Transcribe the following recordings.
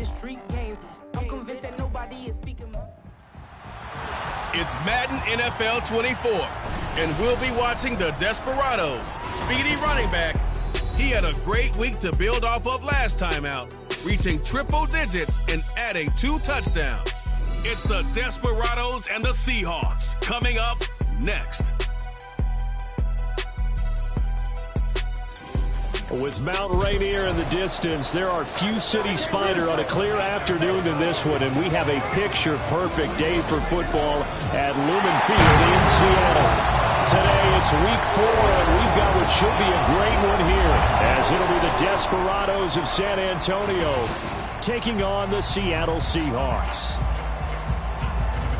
the street games. I'm convinced that nobody is speaking my... It's Madden NFL 24, and we'll be watching the Desperados' speedy running back. He had a great week to build off of last time out, reaching triple digits and adding 2 touchdowns. It's the Desperados and the Seahawks coming up next. With Mount Rainier in the distance, there are few cities finer on a clear afternoon than this one, and we have a picture-perfect day for football at Lumen Field in Seattle. Today, it's week 4, and we've got what should be a great one here, as it'll be the Desperados of San Antonio taking on the Seattle Seahawks.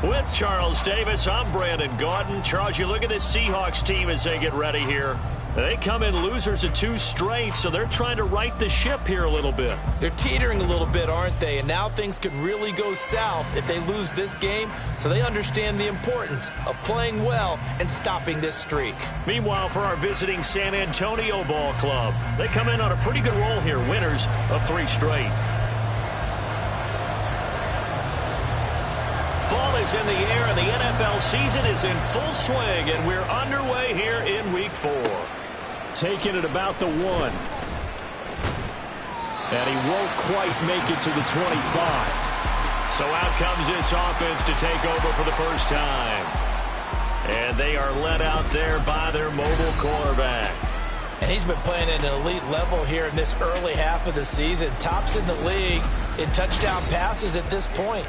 With Charles Davis, I'm Brandon Gaudin. Charles, you look at this Seahawks team as they get ready here. They come in losers of 2 straight, so they're trying to right the ship here a little bit. They're teetering a little bit, aren't they? And now things could really go south if they lose this game, so they understand the importance of playing well and stopping this streak. Meanwhile, for our visiting San Antonio Ball Club, they come in on a pretty good roll here, winners of 3 straight. Fall is in the air, and the NFL season is in full swing, and we're underway here in week 4. Taking it about the 1. And he won't quite make it to the 25. So out comes this offense to take over for the first time. And they are led out there by their mobile quarterback. And he's been playing at an elite level here in this early half of the season. Tops in the league in touchdown passes at this point.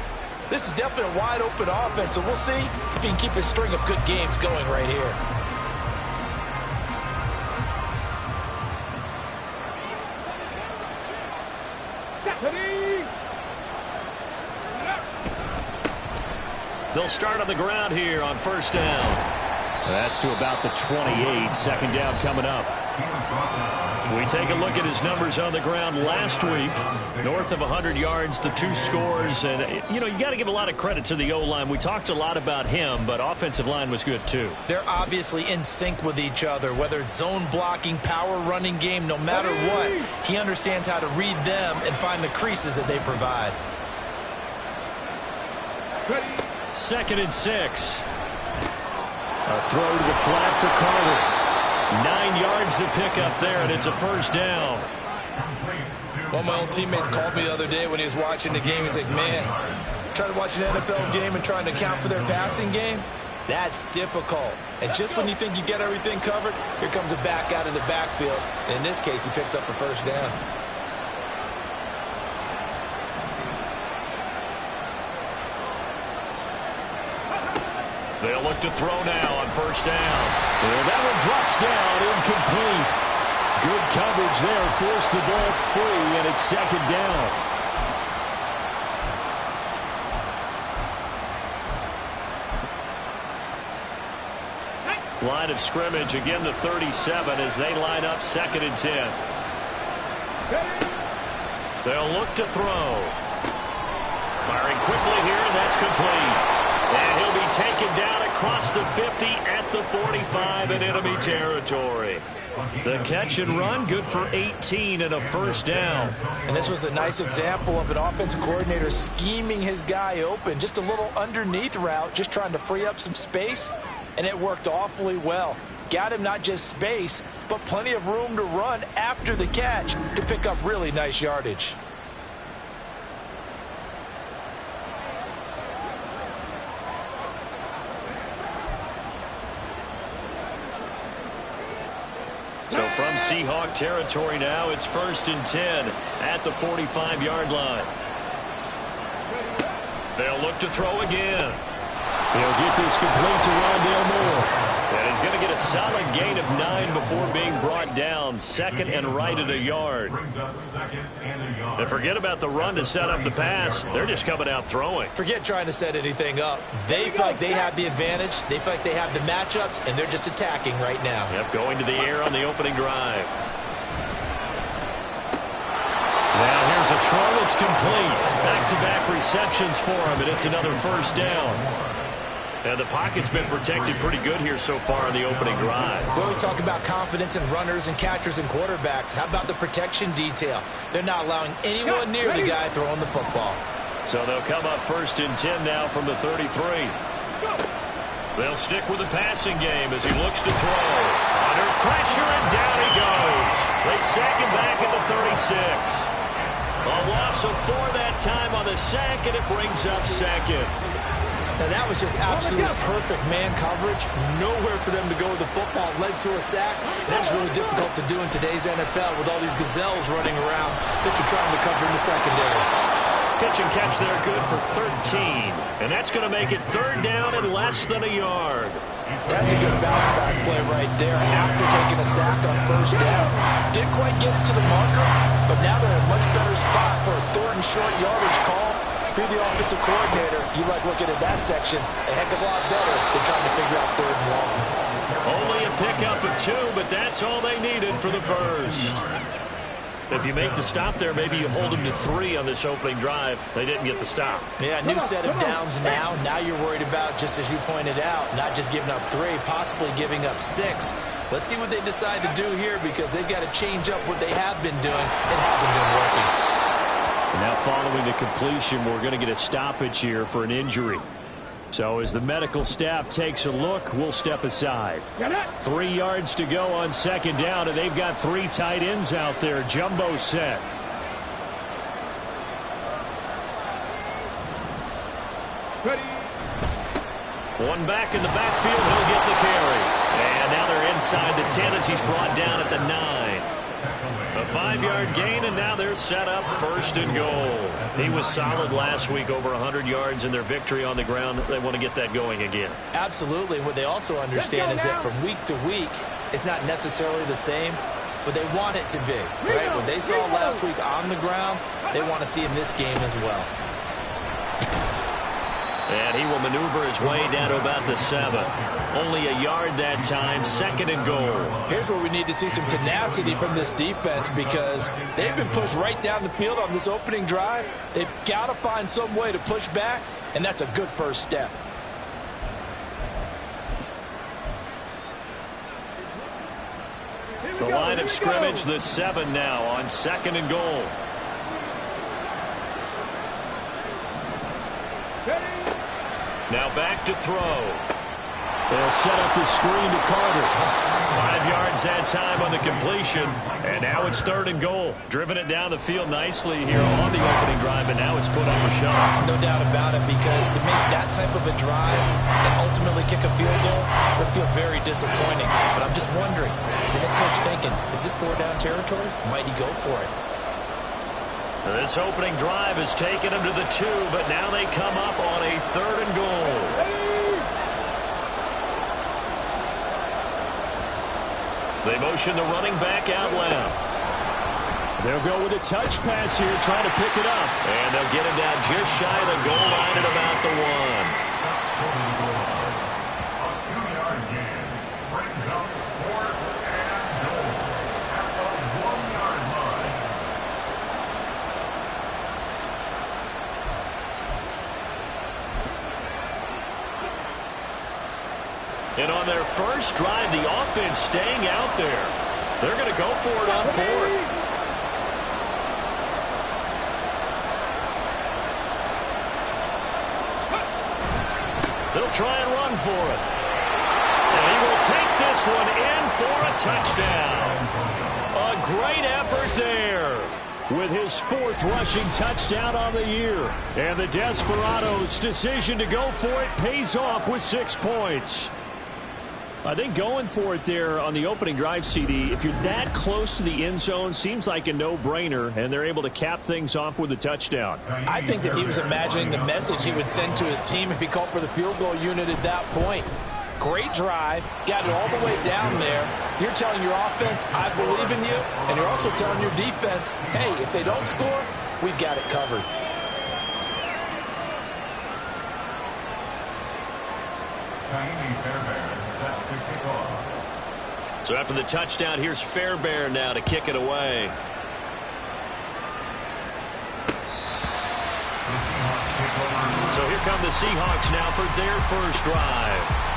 This is definitely a wide-open offense, and we'll see if he can keep his string of good games going right here. They'll start on the ground here on first down. That's to about the 28. Second down coming up. We take a look at his numbers on the ground last week. North of 100 yards, the 2 scores. And, you know, you got to give a lot of credit to the O-line. We talked a lot about him, but offensive line was good too. They're obviously in sync with each other, whether it's zone blocking, power running game, no matter what. He understands how to read them and find the creases that they provide. 2nd and 6. A throw to the flat for Carter. 9 yards to pick up there, and it's a first down. One of my old teammates called me the other day when he was watching the game. He's like, man, trying to watch an NFL game and trying to account for their passing game, that's difficult. And just when you think you get everything covered, here comes a back out of the backfield. And in this case, he picks up a first down. They'll look to throw now on first down. Well, that one drops down, incomplete. Good coverage there, forced the ball free, and it's 2nd down. Line of scrimmage, again the 37 as they line up 2nd and 10. They'll look to throw. Firing quickly here, and that's complete. And he'll be taken down across the 50 at the 45 in enemy territory. The catch and run, good for 18 and a first down. And this was a nice example of an offensive coordinator scheming his guy open. Just a little underneath route, just trying to free up some space, and it worked awfully well. Got him not just space, but plenty of room to run after the catch to pick up really nice yardage. So from Seahawk territory now, it's 1st and 10 at the 45-yard line. They'll look to throw again. He'll get this complete to Rondale Moore. And he's going to get a solid gain of 9 before being brought down. 2nd and right at a yard. And forget about the run to set up the pass. They're just coming out throwing. Forget trying to set anything up. They feel like they have the advantage. They feel like they have the matchups, and they're just attacking right now. Yep, going to the air on the opening drive. Now here's a throw. It's complete. Back-to-back receptions for him, and it's another first down. And the pocket's been protected pretty good here so far on the opening drive. We always talk about confidence in runners and catchers and quarterbacks. How about the protection detail? They're not allowing anyone near the guy throwing the football. So they'll come up 1st and 10 now from the 33. They'll stick with the passing game as he looks to throw. Under pressure, and down he goes. They sack him back at the 36. A loss of 4 that time on the sack, and it brings up 2nd. Now, that was just absolute perfect man coverage. Nowhere for them to go with the football. Led to a sack. And that's really difficult to do in today's NFL with all these gazelles running around that you're trying to cover in the secondary. Pitch and catch there, good for 13. And that's going to make it 3rd down and less than a yard. That's a good bounce back play right there after taking a sack on 1st down. Didn't quite get it to the marker, but now they're in a much better spot for a 3rd and short yardage call. Through the offensive coordinator, you like looking at that section a heck of a lot better than trying to figure out 3rd and long. Only a pickup of 2, but that's all they needed for the 1st. If you make the stop there, maybe you hold them to 3 on this opening drive. They didn't get the stop. Yeah, new set of downs now. Now you're worried about, just as you pointed out, not just giving up 3, possibly giving up 6. Let's see what they decide to do here because they've got to change up what they have been doing. It hasn't been working. And now following the completion, we're going to get a stoppage here for an injury. So as the medical staff takes a look, we'll step aside. 3 yards to go on 2nd down, and they've got 3 tight ends out there. Jumbo set. One back in the backfield, he'll get the carry. And now they're inside the 10 as he's brought down at the 9. A 5-yard gain, and now they're set up 1st and goal. He was solid last week, over 100 yards in their victory on the ground. They want to get that going again. Absolutely. What they also understand is that from week to week, it's not necessarily the same, but they want it to be. Right? What they saw last week on the ground, they want to see in this game as well. And he will maneuver his way down to about the 7. Only a yard that time, 2nd and goal. Here's where we need to see some tenacity from this defense because they've been pushed right down the field on this opening drive. They've got to find some way to push back, and that's a good first step. The line of scrimmage, the 7 now on 2nd and goal. Now back to throw. They'll set up the screen to Carter. 5 yards that time on the completion. And now it's 3rd and goal. Driven it down the field nicely here on the opening drive, and now it's put up or shot. No doubt about it, because to make that type of a drive and ultimately kick a field goal, it'll feel very disappointing. But I'm just wondering, is the head coach thinking, is this 4-down territory? Might he go for it? This opening drive has taken them to the 2, but now they come up on a 3rd and goal. They motion the running back out left. They'll go with a touch pass here, trying to pick it up. And they'll get him down just shy of the goal line at about the 1. A 2-yard gain brings up 4th and goal at the 1-yard line. And on their first drive, the offense staying out there. They're going to go for it on 4th. They'll try and run for it. And he will take this one in for a touchdown. A great effort there. With his 4th rushing touchdown on the year. And the Desperados' decision to go for it pays off with 6 points. I think going for it there on the opening drive, CD, if you're that close to the end zone, seems like a no-brainer, and they're able to cap things off with a touchdown. I think that he was imagining the message he would send to his team if he called for the field goal unit at that point. Great drive, got it all the way down there. You're telling your offense, I believe in you, and you're also telling your defense, hey, if they don't score, we've got it covered. So after the touchdown, here's Fairbairn now to kick it away. The Seahawks So here come the Seahawks now for their first drive.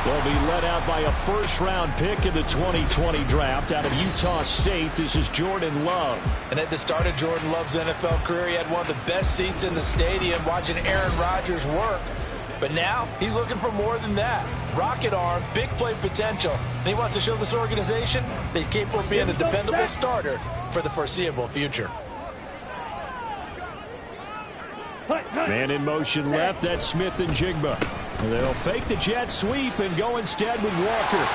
They'll be led out by a first-round pick in the 2020 draft out of Utah State. This is Jordan Love. And at the start of Jordan Love's NFL career, he had one of the best seats in the stadium watching Aaron Rodgers work. But now he's looking for more than that. Rocket arm, big play potential. And he wants to show this organization that he's capable of being a dependable starter for the foreseeable future. Man in motion left. That's Smith and Jigba. They'll fake the jet sweep and go instead with Walker.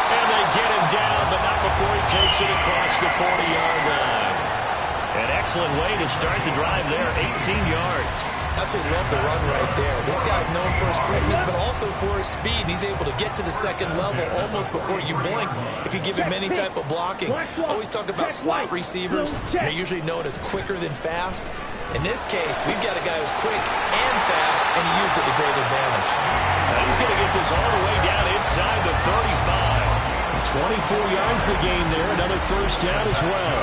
And they get him down, but not before he takes it across the 40-yard line. An excellent way to start the drive there, 18 yards. Absolutely love the run right there. This guy's known for his quickness, but also for his speed. He's able to get to the second level almost before you blink if you give him any type of blocking. Always talk about slot receivers. They're usually known as quicker than fast. In this case, we've got a guy who's quick and fast, and he used it to great advantage. He's going to get this all the way down inside the 35. 24 yards the game there. Another first down as well.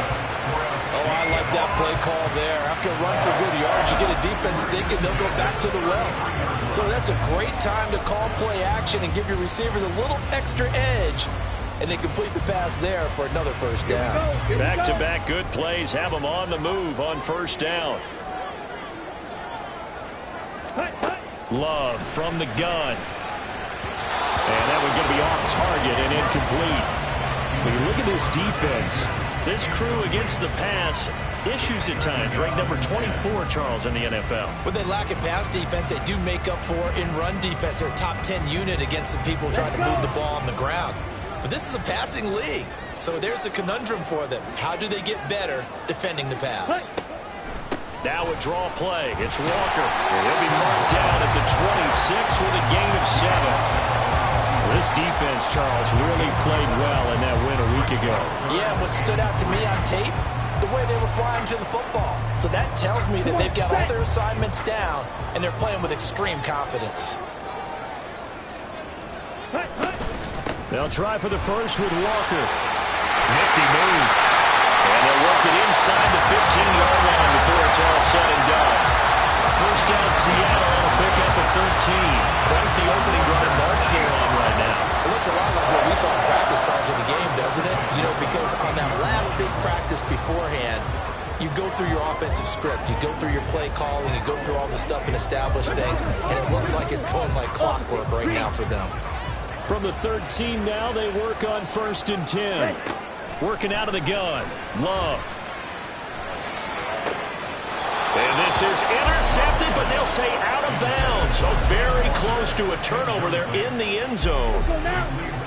Oh, I like that play call there. After a run for good yards, you get a defense thinking they'll go back to the well. So that's a great time to call play action and give your receivers a little extra edge. And they complete the pass there for another first down. Back-to-back good plays have them on the move on first down. Love from the gun. And that one's going to be off target and incomplete. When you look at this defense, this crew against the pass, issues at times, ranked number 24, Charles, in the NFL. When they lack in pass defense, they do make up for in run defense. They're a top 10 unit against the people trying to move the ball on the ground. But this is a passing league, so there's a conundrum for them. How do they get better defending the pass? Now a draw play. It's Walker. He'll be marked down at the 26 with a gain of 7. This defense, Charles, really played well in that win a week ago. Yeah, what stood out to me on tape, the way they were flying to the football. So that tells me that they've got all their assignments down, and they're playing with extreme confidence. They'll try for the first with Walker. Nifty move. And they'll work it inside the 15-yard line before it's all said and done. First down, Seattle on a pickup at 13. Quite the opening drive march here on right now. It looks a lot like what we saw in practice prior to the game, doesn't it? You know, because on that last big practice beforehand, you go through your offensive script, you go through your play calling, you go through all the stuff and establish things, and it looks like it's going like clockwork right now for them. From the 13 now, they work on 1st and 10. Working out of the gun. Love. And this is intercepted, but they'll say out of bounds. So very close to a turnover there in the end zone.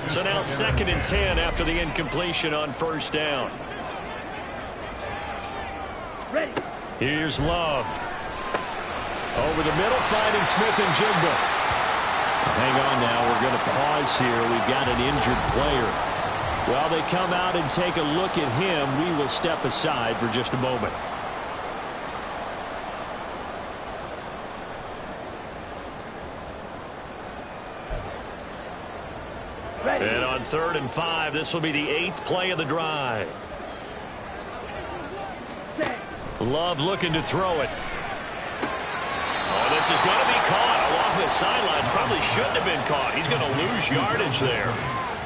So now 2nd and 10 after the incompletion on first down. Here's Love. Over the middle, finding Smith and Jigba. Hang on now, we're going to pause here. We've got an injured player. While they come out and take a look at him, we will step aside for just a moment. And on 3rd and 5, this will be the 8th play of the drive. Love looking to throw it. Oh, this is going to be caught along the sidelines. Probably shouldn't have been caught. He's going to lose yardage there.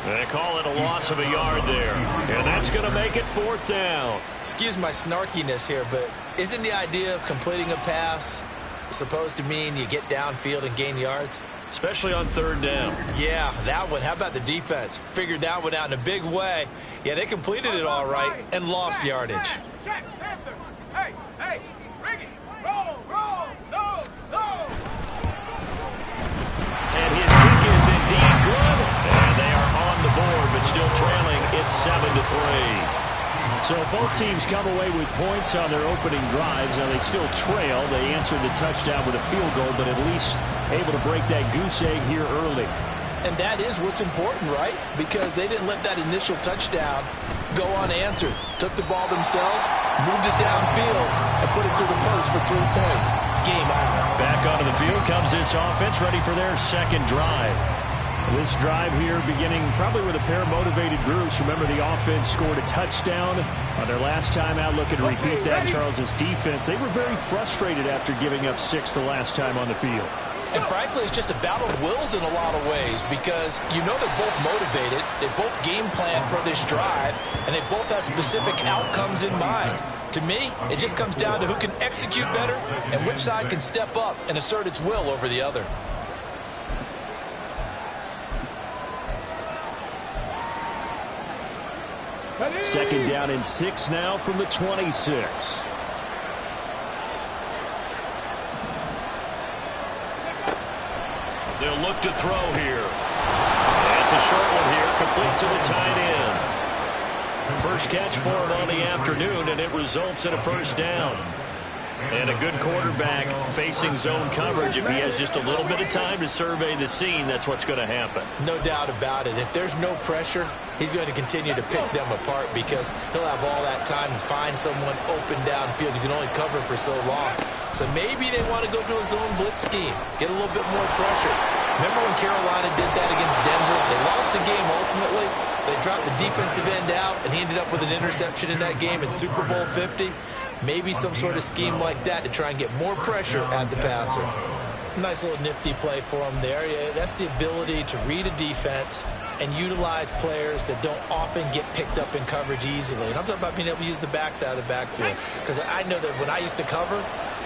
They call it a loss of a yard there. And that's going to make it 4th down. Excuse my snarkiness here, but isn't the idea of completing a pass supposed to mean you get downfield and gain yards? Especially on 3rd down. Yeah, that one. How about the defense? Figured that one out in a big way. Yeah, they completed it all right and lost yardage. Check, Panther. Hey, hey, Ricky. Roll, no. And his kick is indeed good. And they are on the board, but still trailing. It's 7-3. So both teams come away with points on their opening drives. Now they still trail. They answered the touchdown with a field goal, but at least able to break that goose egg here early. And that is what's important, right? Because they didn't let that initial touchdown go unanswered. Took the ball themselves, moved it downfield, and put it through the post for 3 points. Game on. Back onto the field comes this offense, ready for their 2nd drive. This drive here beginning probably with a pair of motivated groups. Remember, the offense scored a touchdown on their last time out. Looking to repeat that. Charles's defense, they were very frustrated after giving up 6 the last time on the field. And frankly, it's just a battle of wills in a lot of ways because you know they're both motivated. They both game plan for this drive, and they both have specific outcomes in mind. To me, it just comes down to who can execute better and which side can step up and assert its will over the other. Second down and 6 now from the 26. They'll look to throw here. That's a short one here, complete to the tight end. First catch for it on the afternoon, and it results in a first down. And a good quarterback facing zone coverage. If he has just a little bit of time to survey the scene, that's what's going to happen. No doubt about it. If there's no pressure, he's going to continue to pick them apart because he'll have all that time to find someone open downfield. You can only cover for so long. So maybe they want to go to a zone blitz scheme, get a little bit more pressure. Remember when Carolina did that against Denver? They lost the game ultimately. They dropped the defensive end out, and he ended up with an interception in that game in Super Bowl 50. Maybe some sort of scheme like that to try and get more pressure at the passer. Nice little nifty play for him there. Yeah, that's the ability to read a defense and utilize players that don't often get picked up in coverage easily. And I'm talking about being able to use the backs out of the backfield. Because I know that when I used to cover,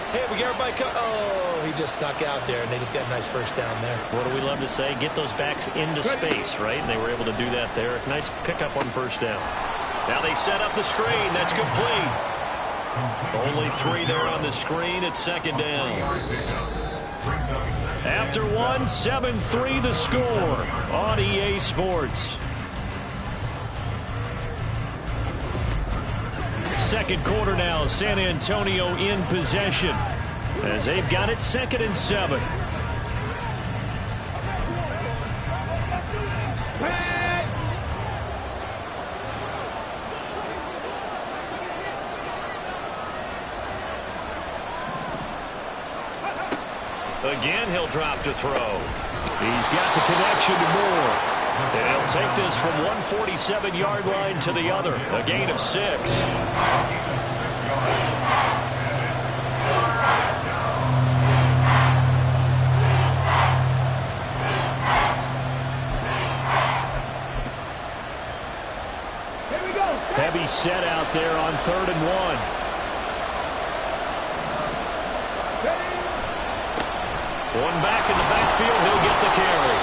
hey, we got everybody oh, he just snuck out there, and they just got a nice first down there. What do we love to say? Get those backs into space, right? And they were able to do that there. Nice pickup on first down. Now they set up the screen. That's complete. Only 3 there on the screen. It's second down. After one, 7-3 the score on EA Sports. Second quarter now, San Antonio in possession as they've got it 2nd and 7. Again, he'll drop to throw. He's got the connection to Moore. And he'll take this from 147-yard line to the other. A gain of 6. Heavy set out there on 3rd and 1. One back in the backfield, he'll get the carry.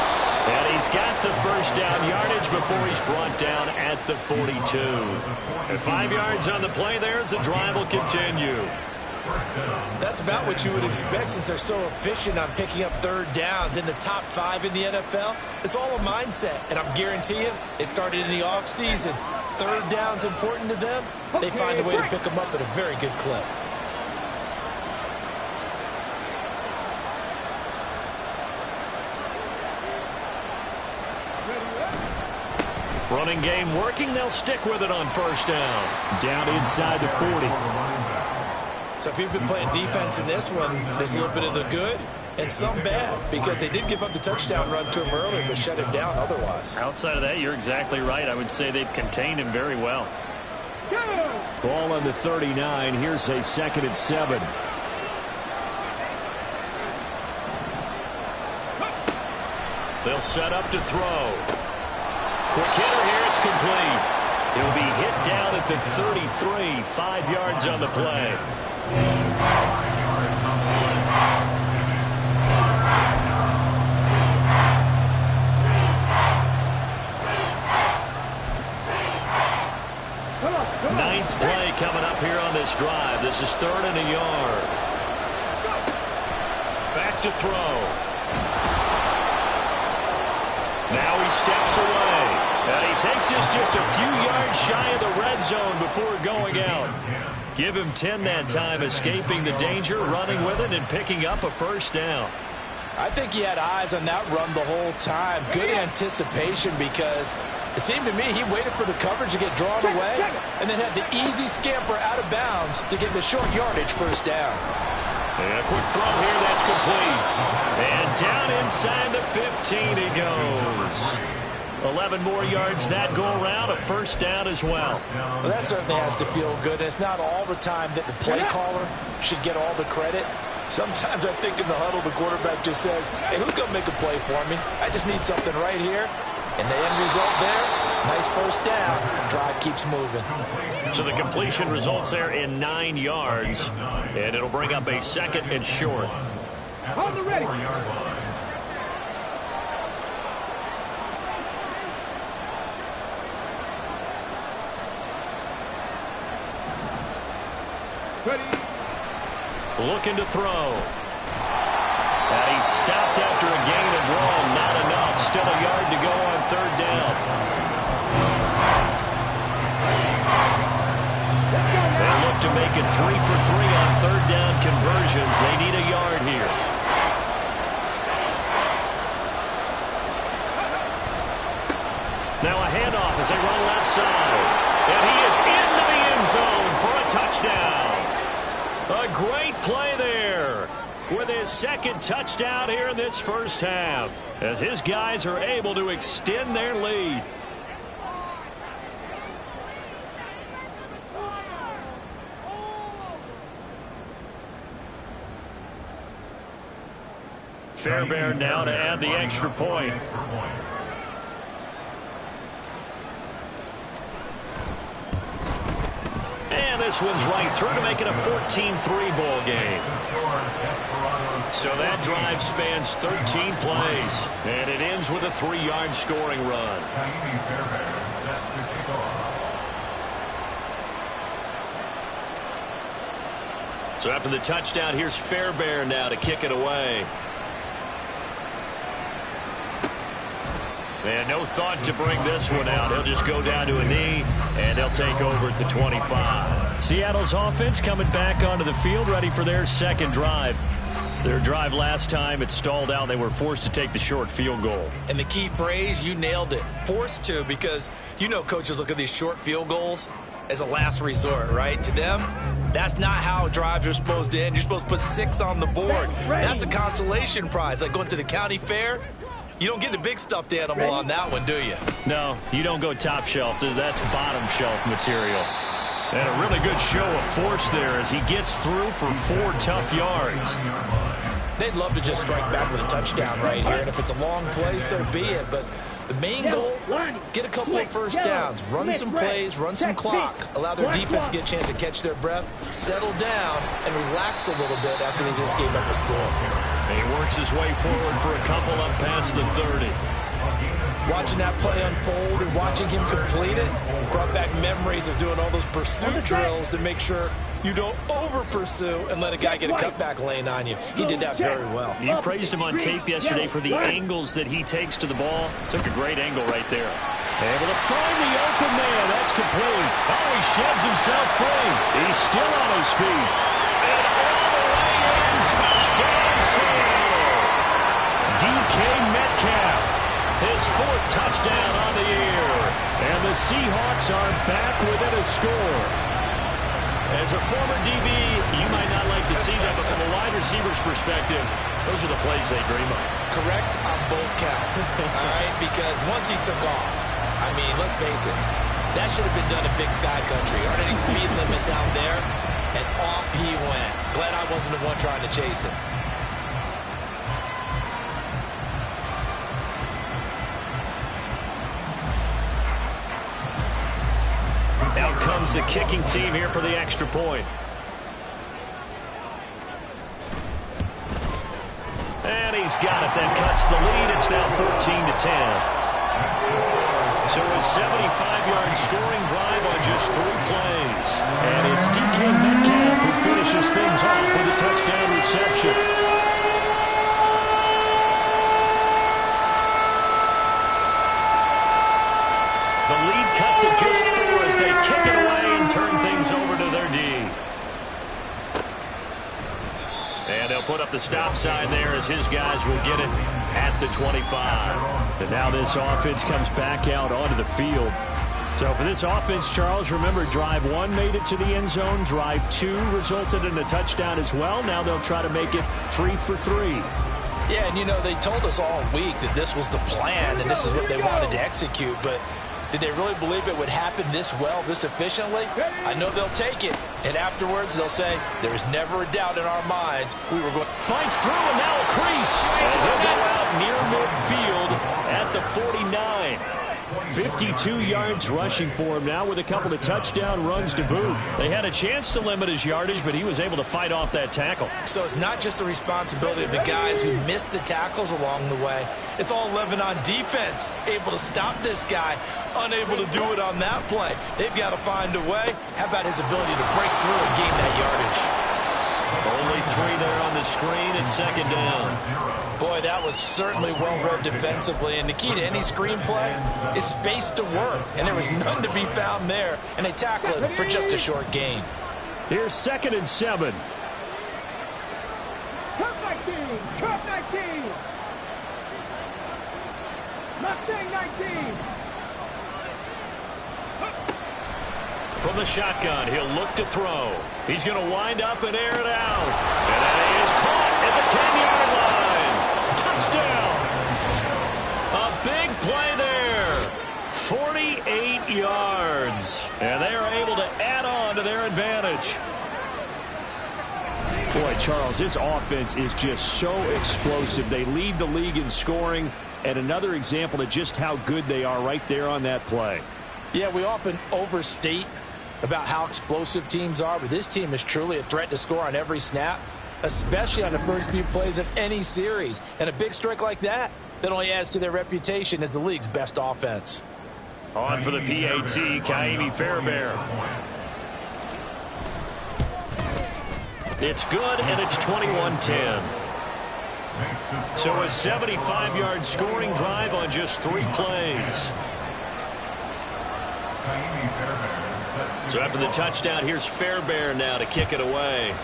And he's got the first down yardage before he's brought down at the 42. And 5 yards on the play there as the drive will continue. That's about what you would expect since they're so efficient on picking up 3rd downs in the top 5 in the NFL. It's all a mindset, and I'm guarantee you, it started in the offseason. 3rd down's important to them. They find a way to pick them up at a very good clip. Running game working. They'll stick with it on first down. Down inside the 40. So if you've been playing defense in this one, there's a little bit of the good and some bad because they did give up the touchdown run to him earlier but shut him down otherwise. Outside of that, you're exactly right. I would say they've contained him very well. Ball on the 39. Here's a 2nd and 7. They'll set up to throw. Quick hitter here, it's complete. He'll be hit down at the 33, 5 yards on the play. Ninth play coming up here on this drive. This is 3rd and a yard. Back to throw. Now he steps away. And he takes this just a few yards shy of the red zone before going out. Give him 10 that time, escaping the danger, running with it, and picking up a first down. I think he had eyes on that run the whole time. Good anticipation because it seemed to me he waited for the coverage to get drawn away and then had the easy scamper out of bounds to get the short yardage first down. And a quick throw here, that's complete. And down inside the 15 he goes. 11 more yards that go around, a first down as well. Well, that certainly has to feel good. And it's not all the time that the play caller should get all the credit. Sometimes I think in the huddle, the quarterback just says, hey, who's going to make a play for me? I just need something right here. And the end result there, nice first down. Drive keeps moving. So the completion results there in 9 yards. And it'll bring up a second and short. Hold the ready. Ready. Looking to throw. And he stopped after a gain of 1. Not enough. Still a yard to go on third down. They look to make it 3 for 3 on third down conversions. They need a yard here. Now a handoff as they run left side. And he is into the end zone for a touchdown. A great play there with his second touchdown here in this first half as his guys are able to extend their lead. Fairbairn now to add the extra point. And this one's right through to make it a 14-3 ball game. So that drive spans 13 plays. And it ends with a 3-yard scoring run. So after the touchdown, here's Fairbairn now to kick it away. And no thought to bring this one out. He'll just go down to a knee, and they'll take over at the 25. Seattle's offense coming back onto the field, ready for their second drive. Their drive last time, it stalled out. They were forced to take the short field goal. And the key phrase, you nailed it. Forced to, because you know coaches look at these short field goals as a last resort, right? To them, that's not how drives are supposed to end. You're supposed to put 6 on the board. That's a consolation prize, like going to the county fair. You don't get the big stuffed animal on that one, do you? No, you don't go top shelf. That's bottom shelf material. And a really good show of force there as he gets through for 4 tough yards. They'd love to just strike back with a touchdown right here. And if it's a long play, so be it. But the main goal, get a couple of first downs. Run some plays, run some clock. Allow their defense to get a chance to catch their breath, settle down, and relax a little bit after they just gave up a score. And he works his way forward for a couple up past the 30. Watching that play unfold and watching him complete it brought back memories of doing all those pursuit drills to make sure you don't over-pursue and let a guy get a cutback lane on you. He did that very well. You praised him on tape yesterday for the angles that he takes to the ball. Took a great angle right there. Able to find the open man. That's complete. Oh, he sheds himself free. He's still on his feet. And all the way in. Touchdown, Seattle. DK Metcalf. His 4th touchdown on the year. And the Seahawks are back within a score. As a former DB, you might not like to see that, but from a wide receiver's perspective, those are the plays they dream of. Correct on both counts, all right? Because once he took off, I mean, let's face it, that should have been done in Big Sky Country. Aren't any speed limits out there? And off he went. Glad I wasn't the one trying to chase him. Out comes the kicking team here for the extra point. And he's got it. That cuts the lead. It's now 14-10. So a 75-yard scoring drive on just 3 plays. And it's DK Metcalf who finishes things off with a touchdown reception. The lead cut to just 4 as they kick it away and turn things over to their D. And they'll put up the stop sign there as his guys will get it at the 25. And now this offense comes back out onto the field. So for this offense, Charles, remember, drive 1 made it to the end zone. Drive 2 resulted in a touchdown as well. Now they'll try to make it 3 for 3. Yeah, and, you know, they told us all week that this was the plan and this is what they wanted to execute. But did they really believe it would happen this well, this efficiently? I know they'll take it. And afterwards, they'll say, there was never a doubt in our minds we were going. Fights through, and now a crease. And he'll go out near midfield at the 49. 52 yards rushing for him now with a couple of touchdown runs to boot. They had a chance to limit his yardage, but he was able to fight off that tackle. So it's not just the responsibility of the guys who missed the tackles along the way. It's all living on defense, able to stop this guy, unable to do it on that play. They've got to find a way. How about his ability to break through and gain that yardage? Only 3 there on the screen and second down. Boy, that was certainly well-read defensively, and the key to any screenplay is space to work, and there was none to be found there, and they tackled it for just a short gain. Here's 2nd and 7. Cup 19! Cup 19! Mustang 19! From the shotgun, he'll look to throw. He's going to wind up and air it out. And that is caught at the 10-yard line. Touchdown. A big play there. 48 yards. And they are able to add on to their advantage. Boy, Charles, this offense is just so explosive. They lead the league in scoring, and another example of just how good they are right there on that play. Yeah, we often overstate about how explosive teams are, but this team is truly a threat to score on every snap, especially on the first few plays of any series. And a big strike like that only adds to their reputation as the league's best offense. On for the PAT, Kaimi Fairbairn. It's good, and it's 21-10. So a 75-yard scoring drive on just 3 plays. So after the touchdown, here's Fairbairn now to kick it away.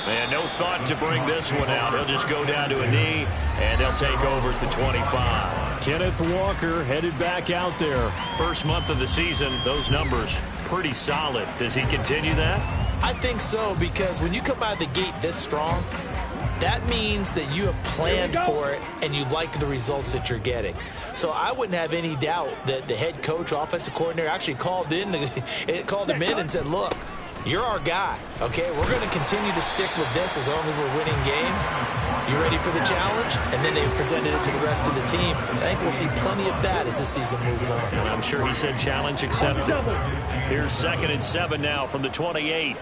Man, no thought to bring this one out. He'll just go down to a knee, and he'll take over at the 25. Kenneth Walker headed back out there. First month of the season, those numbers pretty solid. Does he continue that? I think so, because when you come out of the gate this strong, that means that you have planned for it and you like the results that you're getting. So I wouldn't have any doubt that the head coach, offensive coordinator, actually called him in and said, look, you're our guy, okay? We're going to continue to stick with this as long as we're winning games. You ready for the challenge? And then they presented it to the rest of the team. I think we'll see plenty of that as the season moves on. And I'm sure he said challenge accepted. Here's 2nd and 7 now from the 28.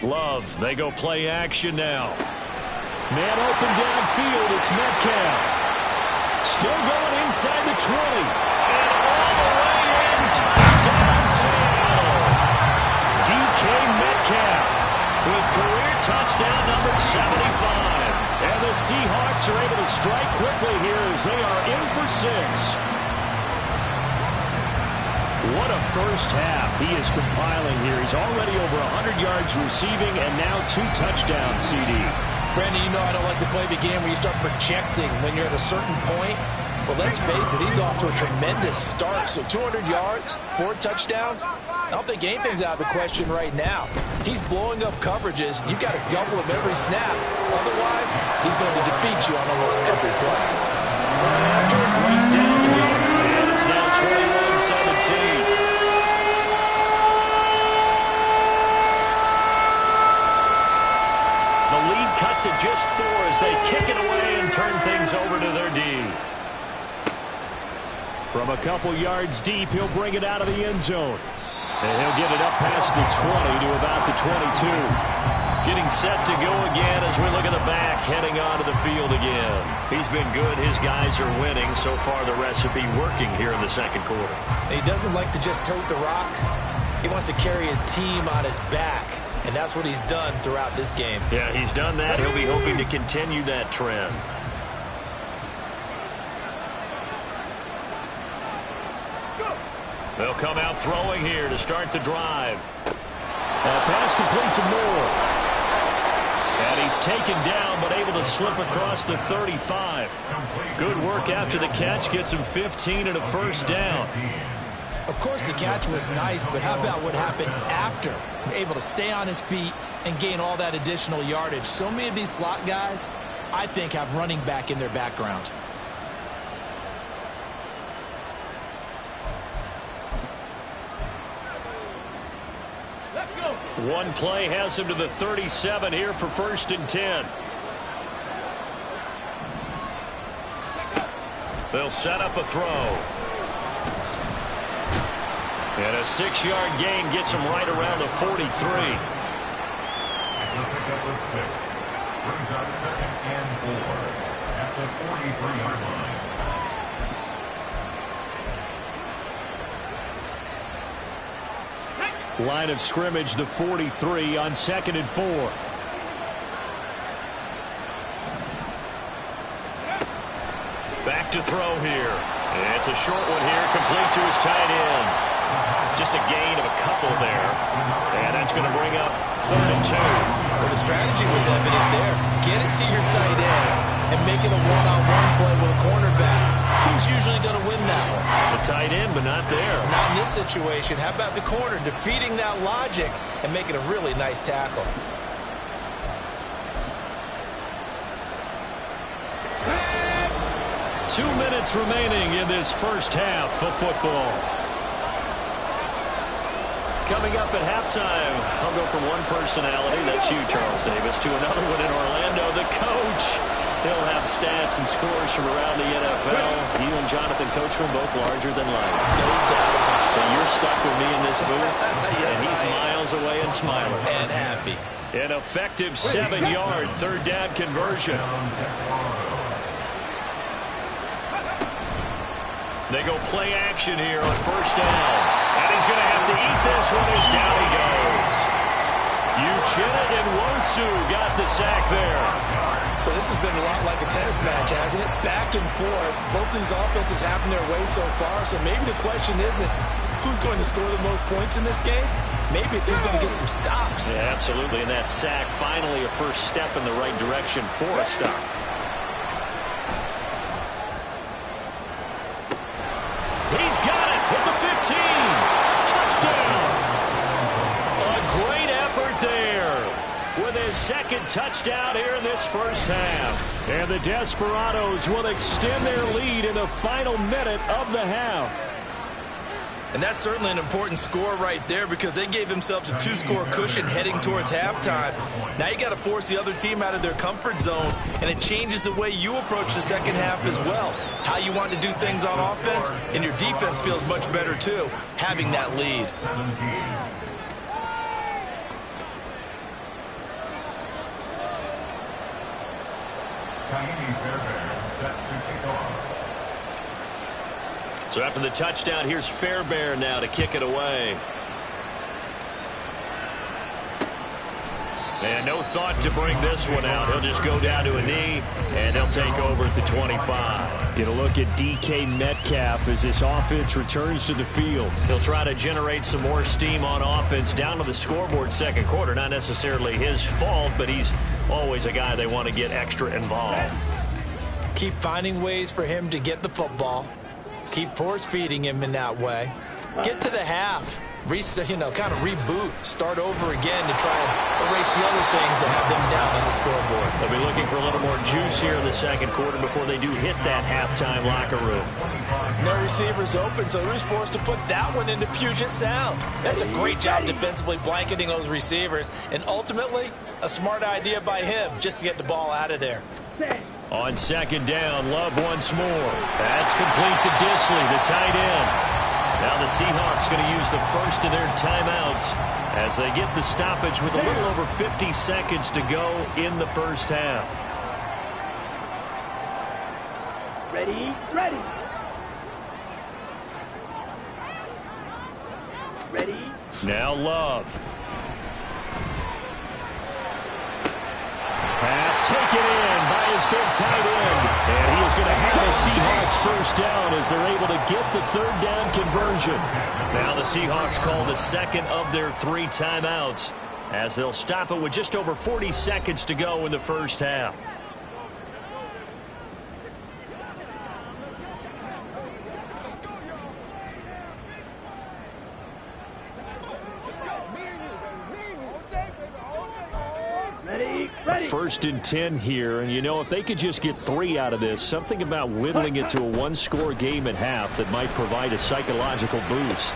Love, they go play action now. Man open downfield, it's Metcalf. Still going inside the 20. And all the way in, touchdown Seattle. DK Metcalf With career touchdown number 75. And the Seahawks are able to strike quickly here as they are in for 6. What a first half he is compiling here. He's already over 100 yards receiving and now 2 touchdowns, CD. Brandon, you know I don't like to play the game where you start projecting when you're at a certain point. Well, let's face it, he's off to a tremendous start. So 200 yards, 4 touchdowns. I don't think anything's out of the question right now. He's blowing up coverages. You've got to double him every snap. Otherwise, he's going to defeat you on almost every play. After it right down the middle. And it's now 21-17. The lead cut to just 4 as they kick it away and turn things over to their D. From a couple yards deep, he'll bring it out of the end zone. And he'll get it up past the 20 to about the 22. Getting set to go again as we look at the back, heading onto the field again. He's been good. His guys are winning. So far, the recipe working here in the second quarter. He doesn't like to just tote the rock. He wants to carry his team on his back. And that's what he's done throughout this game. Yeah, he's done that. He'll be hoping to continue that trend. They'll come out throwing here to start the drive. Pass complete to Moore. And he's taken down, but able to slip across the 35. Good work after the catch. Gets him 15 and a first down. Of course, the catch was nice, but how about what happened after? Able to stay on his feet and gain all that additional yardage. So many of these slot guys, I think, have running back in their background. One play has him to the 37 here for 1st and 10. They'll set up a throw. And a 6-yard gain gets him right around the 43. It's a pickup of 6. Brings up 2nd and 4 at the 43-yard line. Line of scrimmage, the 43 on 2nd and 4. Back to throw here. It's a short one here, complete to his tight end. Just a gain of a couple there. And that's going to bring up 3rd and 2. Well, the strategy was evident there. Get it to your tight end and make it a one-on-one play with a cornerback. Who's usually going to win that one? The tight end, but not there. Not in this situation. How about the corner defeating that logic and making a really nice tackle? Two minutes remaining in this first half of football. Coming up at halftime, I'll go from one personality, that's you, Charles Davis, to another one in Orlando, the coach. He'll have stats and scores from around the NFL. You and Jonathan Coachman both larger than life. No doubt about it. But you're stuck with me in this booth, Yes, and he's I am. miles away and smiling. And happy. An effective 7-yard 3rd down conversion. They go play action here on 1st down. And he's going to have to eat this one as down he goes. Uchenna and Wosu got the sack there. So this has been a lot like a tennis match, hasn't it? Back and forth. Both these offenses having their way so far. So maybe the question isn't who's going to score the most points in this game. Maybe it's who's going to get some stops. Yeah, absolutely. And that sack, finally a first step in the right direction for a stop. He's got it at the 15. Touchdown. A great effort there with his 2nd touchdown here in this first half. And the Desperados will extend their lead in the final minute of the half. And that's certainly an important score right there because they gave themselves a 2-score cushion heading towards halftime. Now you got to force the other team out of their comfort zone, and it changes the way you approach the second half as well. How you want to do things on offense, and your defense feels much better too, having that lead. 17. Fairbairn set to kick off. So after the touchdown, here's Fairbairn now to kick it away. And no thought to bring this one out. He'll just go down to a knee, and he'll take over at the 25. Get a look at DK Metcalf as this offense returns to the field. He'll try to generate some more steam on offense down to the scoreboard 2nd quarter. Not necessarily his fault, but he's always a guy they want to get extra involved. Keep finding ways for him to get the football. Keep force-feeding him in that way. Get to the half. Kind of reboot, start over again to try and erase the other things that have them down on the scoreboard. They'll be looking for a little more juice here in the 2nd quarter before they do hit that halftime locker room. No receivers open, so who's forced to put that one into Puget Sound? That's a great job defensively blanketing those receivers, and ultimately, a smart idea by him just to get the ball out of there. On 2nd down, Love once more. That's complete to Disley, the tight end. Now the Seahawks going to use the first of their timeouts as they get the stoppage with a little over 50 seconds to go in the first half. Ready. Now Love. Pass taken in by his big tight end. And he is going to have the Seahawks first down as they're able to get the 3rd down conversion. Now the Seahawks call the 2nd of their 3 timeouts. as they'll stop it with just over 40 seconds to go in the first half. First and 10 here, and you know, if they could just get 3 out of this, something about whittling it to a one-score game at half that might provide a psychological boost.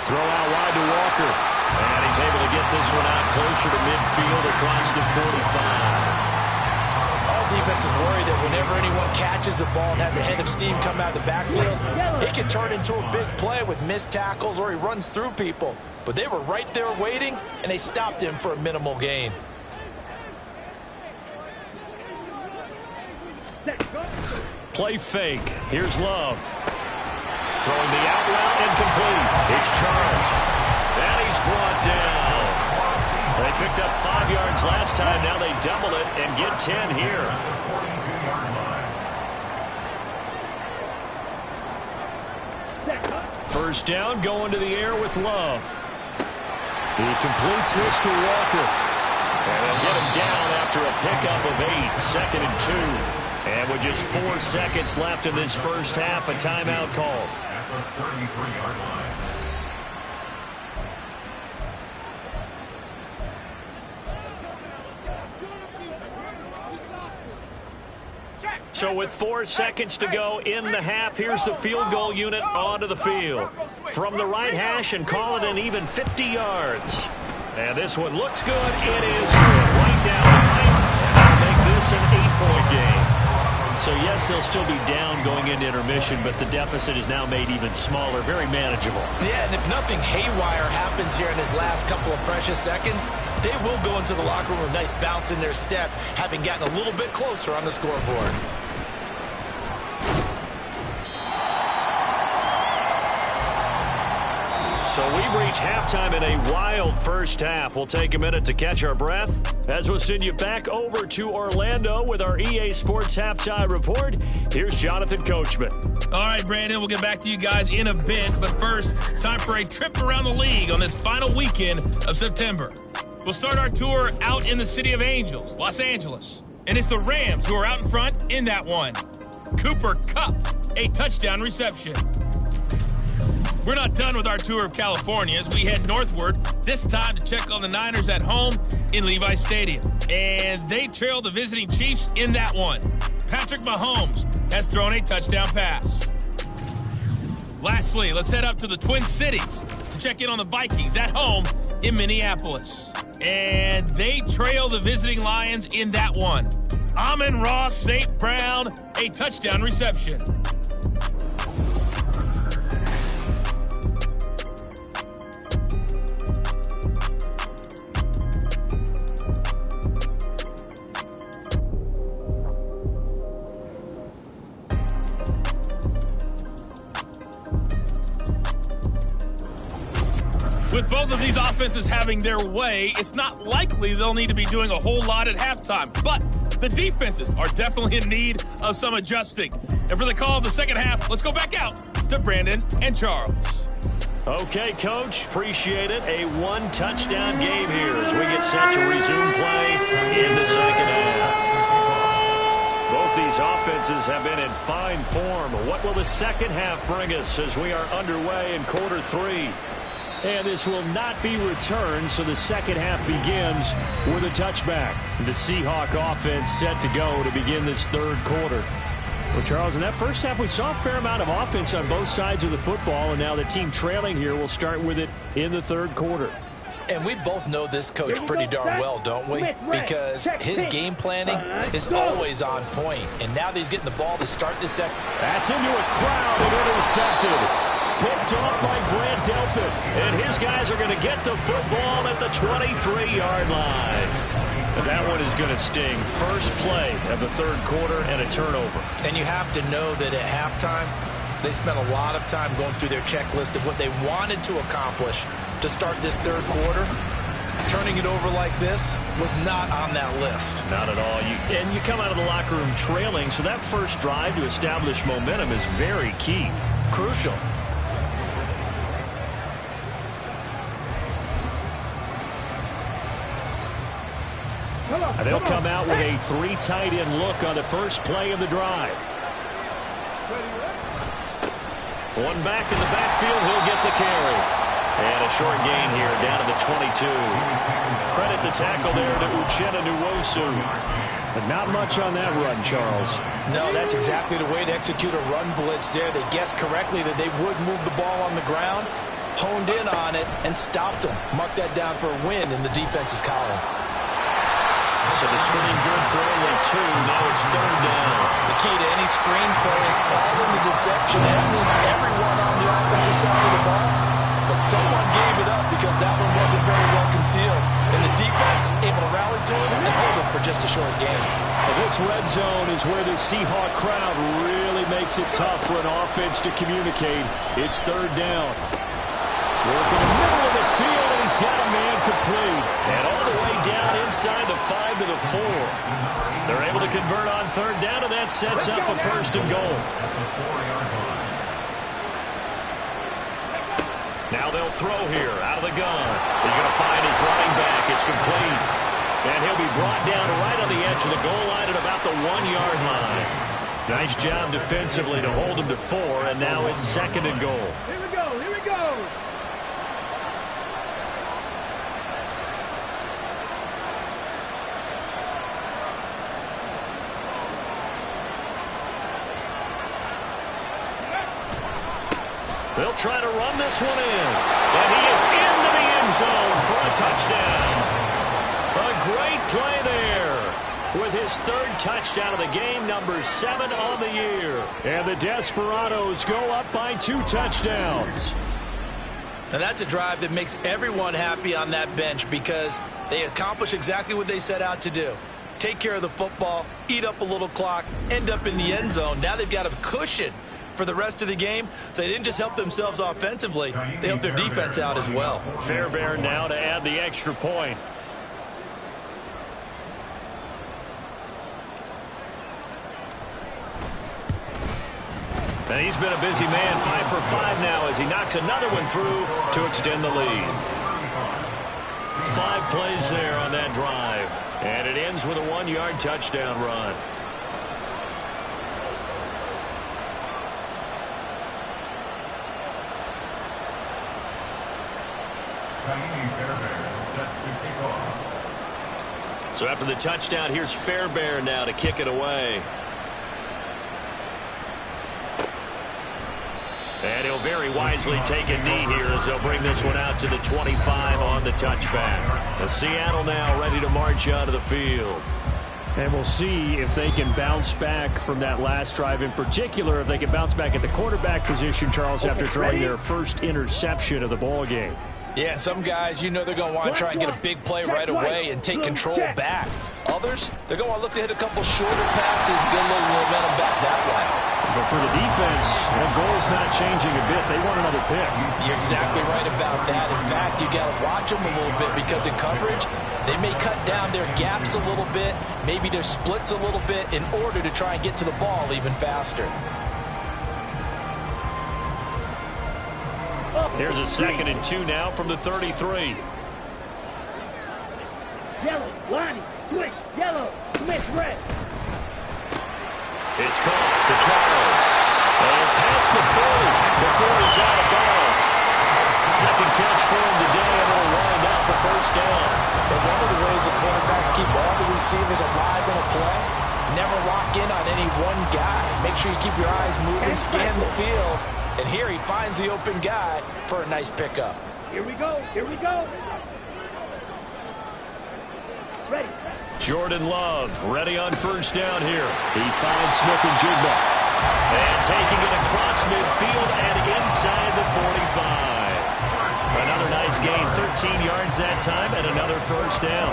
Throw out wide to Walker, and he's able to get this one out closer to midfield across the 45. All defenses worry that whenever anyone catches the ball and has a head of steam come out of the backfield, it can turn into a big play with missed tackles or he runs through people. But they were right there waiting, and they stopped him for a minimal gain. Play fake. Here's Love. Throwing the out route incomplete. It's Charles. And he's brought down. They picked up 5 yards last time. Now they double it and get 10 here. First down, going to the air with Love. He completes this to Walker. And they'll get him down after a pickup of 8. Second and 2. And with just 4 seconds left in this first half, a timeout call. At the 33-yard line. So with 4 seconds to go in the half, here's the field goal unit onto the field. From the right hash and call it an even 50 yards. And this one looks good. It is good. Right down the pipe. And that'll make this an 8-point game. So, yes, they'll still be down going into intermission, but the deficit is now made even smaller, very manageable. Yeah, and if nothing haywire happens here in his last couple of precious seconds, they will go into the locker room with a nice bounce in their step, having gotten a little bit closer on the scoreboard. So we've reached halftime in a wild first half. We'll take a minute to catch our breath as we'll send you back over to Orlando with our EA Sports Halftime Report. Here's Jonathan Coachman. All right, Brandon, we'll get back to you guys in a bit. But first, time for a trip around the league on this final weekend of September. We'll start our tour out in the City of Angels, Los Angeles. And it's the Rams who are out in front in that one. Cooper Kupp, a touchdown reception. We're not done with our tour of California as we head northward, this time to check on the Niners at home in Levi Stadium. And they trail the visiting Chiefs in that one. Patrick Mahomes has thrown a touchdown pass. Lastly, let's head up to the Twin Cities to check in on the Vikings at home in Minneapolis. And they trail the visiting Lions in that one. Amon-Ra St. Brown, a touchdown reception. With both of these offenses having their way, it's not likely they'll need to be doing a whole lot at halftime. But the defenses are definitely in need of some adjusting. And for the call of the second half, let's go back out to Brandon and Charles. Okay, Coach, appreciate it. A one-touchdown game here as we get set to resume play in the second half. Both these offenses have been in fine form. What will the second half bring us as we are underway in quarter 3? And this will not be returned, so the second half begins with a touchback. The Seahawk offense set to go to begin this third quarter. Well, Charles, in that first half, we saw a fair amount of offense on both sides of the football, and now the team trailing here will start with it in the third quarter. And we both know this coach pretty darn well, don't we? Because his game planning is always on point. And now that he's getting the ball to start this second. That's into a crowd and intercepted. Picked off by Grant Delpit. And his guys are going to get the football at the 23-yard line. And that one is going to sting. First play of the third quarter and a turnover. And you have to know that at halftime, they spent a lot of time going through their checklist of what they wanted to accomplish to start this third quarter. Turning it over like this was not on that list. Not at all. And you come out of the locker room trailing, so that first drive to establish momentum is very key. Crucial. They'll come out with a 3 tight end look on the first play of the drive. One back in the backfield, he'll get the carry. And a short gain here, down to the 22. Credit the tackle there to Uchenna Nwosu. But not much on that run, Charles. No, that's exactly the way to execute a run blitz there. They guessed correctly that they would move the ball on the ground, honed in on it, and stopped them. Mark that down for a win in the defense's column. So the screen good for only 2. Now it's 3rd down. The key to any screen play is all in the deception. That means everyone on the offensive side of the ball. But someone gave it up because that one wasn't very well concealed. And the defense able to rally to it and hold them for just a short game. Well, this red zone is where the Seahawk crowd really makes it tough for an offense to communicate. It's 3rd down. Working in the middle of the field, and he's got a man complete. And all the way down inside the 5 to the 4. They're able to convert on 3rd down, and that sets up a 1st and goal. Now they'll throw here out of the gun. He's going to find his running back. It's complete. And he'll be brought down right on the edge of the goal line at about the 1-yard line. Nice job defensively to hold him to 4, and now it's 2nd and goal. Here we go, here we go. They'll try to run this one in. And he is into the end zone for a touchdown. A great play there with his 3rd touchdown of the game, number 7 on the year. And the Desperados go up by 2 touchdowns. And that's a drive that makes everyone happy on that bench because they accomplish exactly what they set out to do. Take care of the football, eat up a little clock, end up in the end zone. Now they've got a cushion for the rest of the game. So they didn't just help themselves offensively, they helped their defense out as well. Fairbairn now to add the extra point. And he's been a busy man, 5 for 5 now as he knocks another one through to extend the lead. 5 plays there on that drive. And it ends with a 1-yard touchdown run. So after the touchdown, here's Fairbairn now to kick it away. And he'll very wisely take a knee here as they'll bring this one out to the 25 on the touchback. The Seattle now ready to march onto the field. And we'll see if they can bounce back from that last drive. In particular, if they can bounce back at the quarterback position, Charles, after throwing their first interception of the ball game. Yeah, some guys, you know they're going to want to try and get a big play right away and take control back. Others, they're going to want to look to hit a couple shorter passes, get a little momentum back that way. But for the defense, that goal's not changing a bit. They want another pick. You're exactly right about that. In fact, you got to watch them a little bit because in coverage, they may cut down their gaps a little bit, maybe their splits a little bit in order to try and get to the ball even faster. Here's a 2nd and 2 now from the 33. Yellow, line, switch, yellow, switch, red. It's caught to Charles. And past the 40 before he's out of bounds. 2nd catch for him today, and it'll wind up a 1st down. But one of the ways the quarterbacks keep all the receivers alive in a play, never lock in on any one guy. Make sure you keep your eyes moving, scan the field. And here he finds the open guy for a nice pickup. Here we go, here we go. Ready. Jordan Love ready on 1st down here. He finds Smith and Jigba. And taking it across midfield and inside the 45. Another nice gain, 13 yards that time, and another 1st down.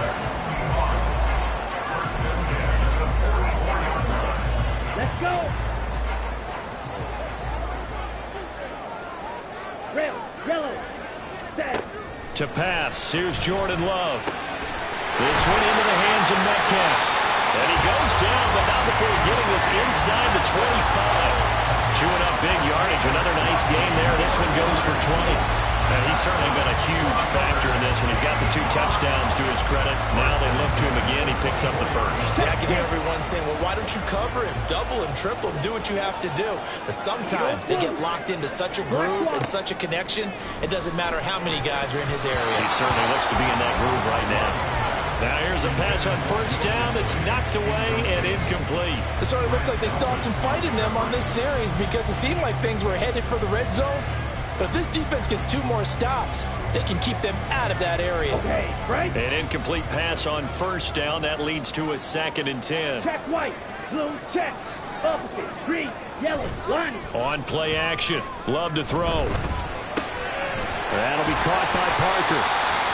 Let's go. Red, yellow, set. To pass, here's Jordan Love. This one into the hands of Metcalf. And he goes down, but not before getting this inside the 25. Chewing up big yardage. Another nice gain there. This one goes for 20. And he He's certainly been a huge factor in this one. He's got the 2 touchdowns to his credit. Now they look to him again. He picks up the first. Yeah, I can hear everyone saying, well, why don't you cover him, double him, triple him, do what you have to do. But sometimes they get locked into such a groove and such a connection, it doesn't matter how many guys are in his area. He certainly looks to be in that groove right now. Now here's a pass on first down that's knocked away and incomplete. It sort of looks like they still have some fight in them on this series because it seemed like things were headed for the red zone. But if this defense gets 2 more stops, they can keep them out of that area. Okay, right? An incomplete pass on first down. That leads to a 2nd and 10. Check white, blue, check, opposite, green, yellow, one. On play action. Love to throw. That'll be caught by Parker.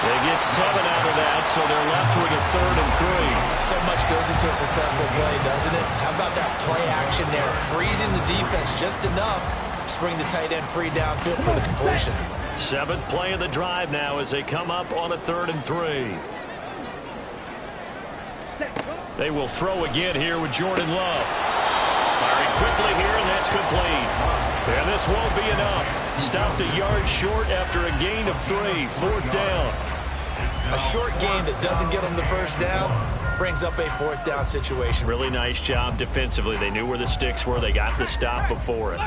They get 7 out of that, so they're left with a 3rd and 3. So much goes into a successful play, doesn't it? How about that play action there? Freezing the defense just enough to bring the tight end free downfield for the completion. 7th play of the drive now as they come up on a 3rd and 3. They will throw again here with Jordan Love. Firing quickly here, and that's complete. And this won't be enough. Stopped a yard short after a gain of 3. 4th down. A short gain that doesn't get them the first down brings up a 4th down situation. Really nice job defensively. They knew where the sticks were. They got the stop before it.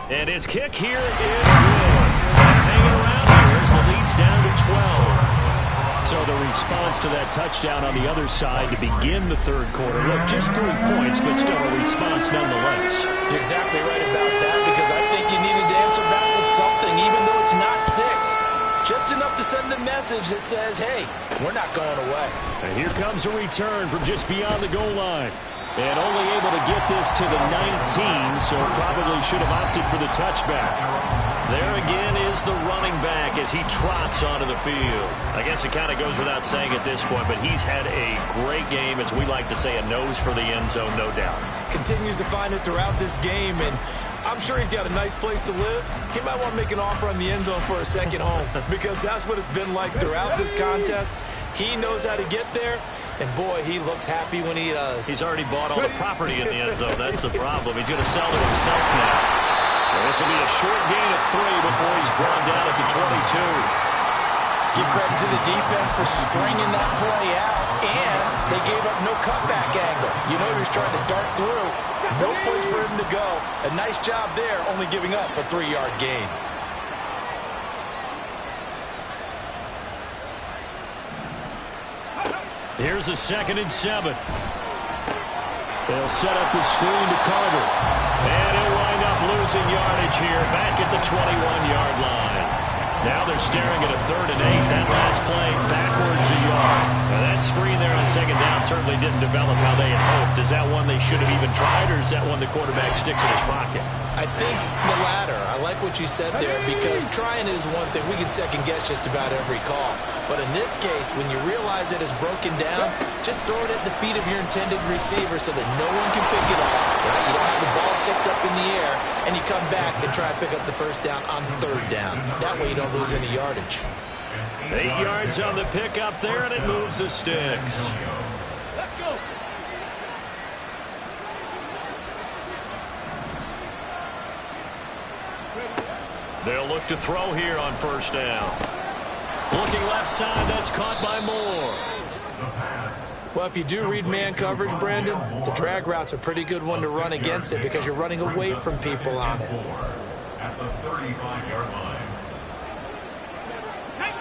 And his kick here is good. Hanging around here as the lead's down to 12. So the response to that touchdown on the other side to begin the 3rd quarter. Look, just 3 points, but still a response nonetheless. You're exactly right about that because I think you needed to answer back with something, even though it's not 6. Just enough to send the message that says, hey, we're not going away. And here comes a return from just beyond the goal line. And only able to get this to the 19, so probably should have opted for the touchback. There again is the running back as he trots onto the field. I guess it kind of goes without saying at this point, but he's had a great game, as we like to say, a nose for the end zone, no doubt. Continues to find it throughout this game, and I'm sure he's got a nice place to live. He might want to make an offer on the end zone for a second home because that's what it's been like throughout this contest. He knows how to get there, and boy, he looks happy when he does. He's already bought all the property in the end zone. That's the problem. He's going to sell to himself now. And this will be a short gain of 3 before he's brought down at the 22. Give credit to the defense for stringing that play out, and they gave up no cutback angle. You know he was trying to dart through. No place for him to go. A nice job there, only giving up a 3-yard gain. Here's a 2nd and 7. They'll set up the screen to Carter. And he'll wind up losing yardage here back at the 21-yard line. Now they're staring at a 3rd and 8. That last play backwards a yard. Now that screen there on 2nd down certainly didn't develop how they had hoped. Is that one they should have even tried, or is that one the quarterback sticks in his pocket? I think the latter. I like what you said there because trying is one thing. We can second guess just about every call. But in this case, when you realize it is broken down, just throw it at the feet of your intended receiver so that no one can pick it off. Right? You don't have the ball tipped up in the air, and you come back and try and pick up the first down on 3rd down. That way you don't lose any yardage. 8 yards on the pickup there, and it moves the sticks. Let's go. They'll look to throw here on first down. Looking left side, that's caught by Moore. Well, if you do read man coverage, Brandon, the drag route's a pretty good one to run against it because you're running away from people on it. At the 35-yard line.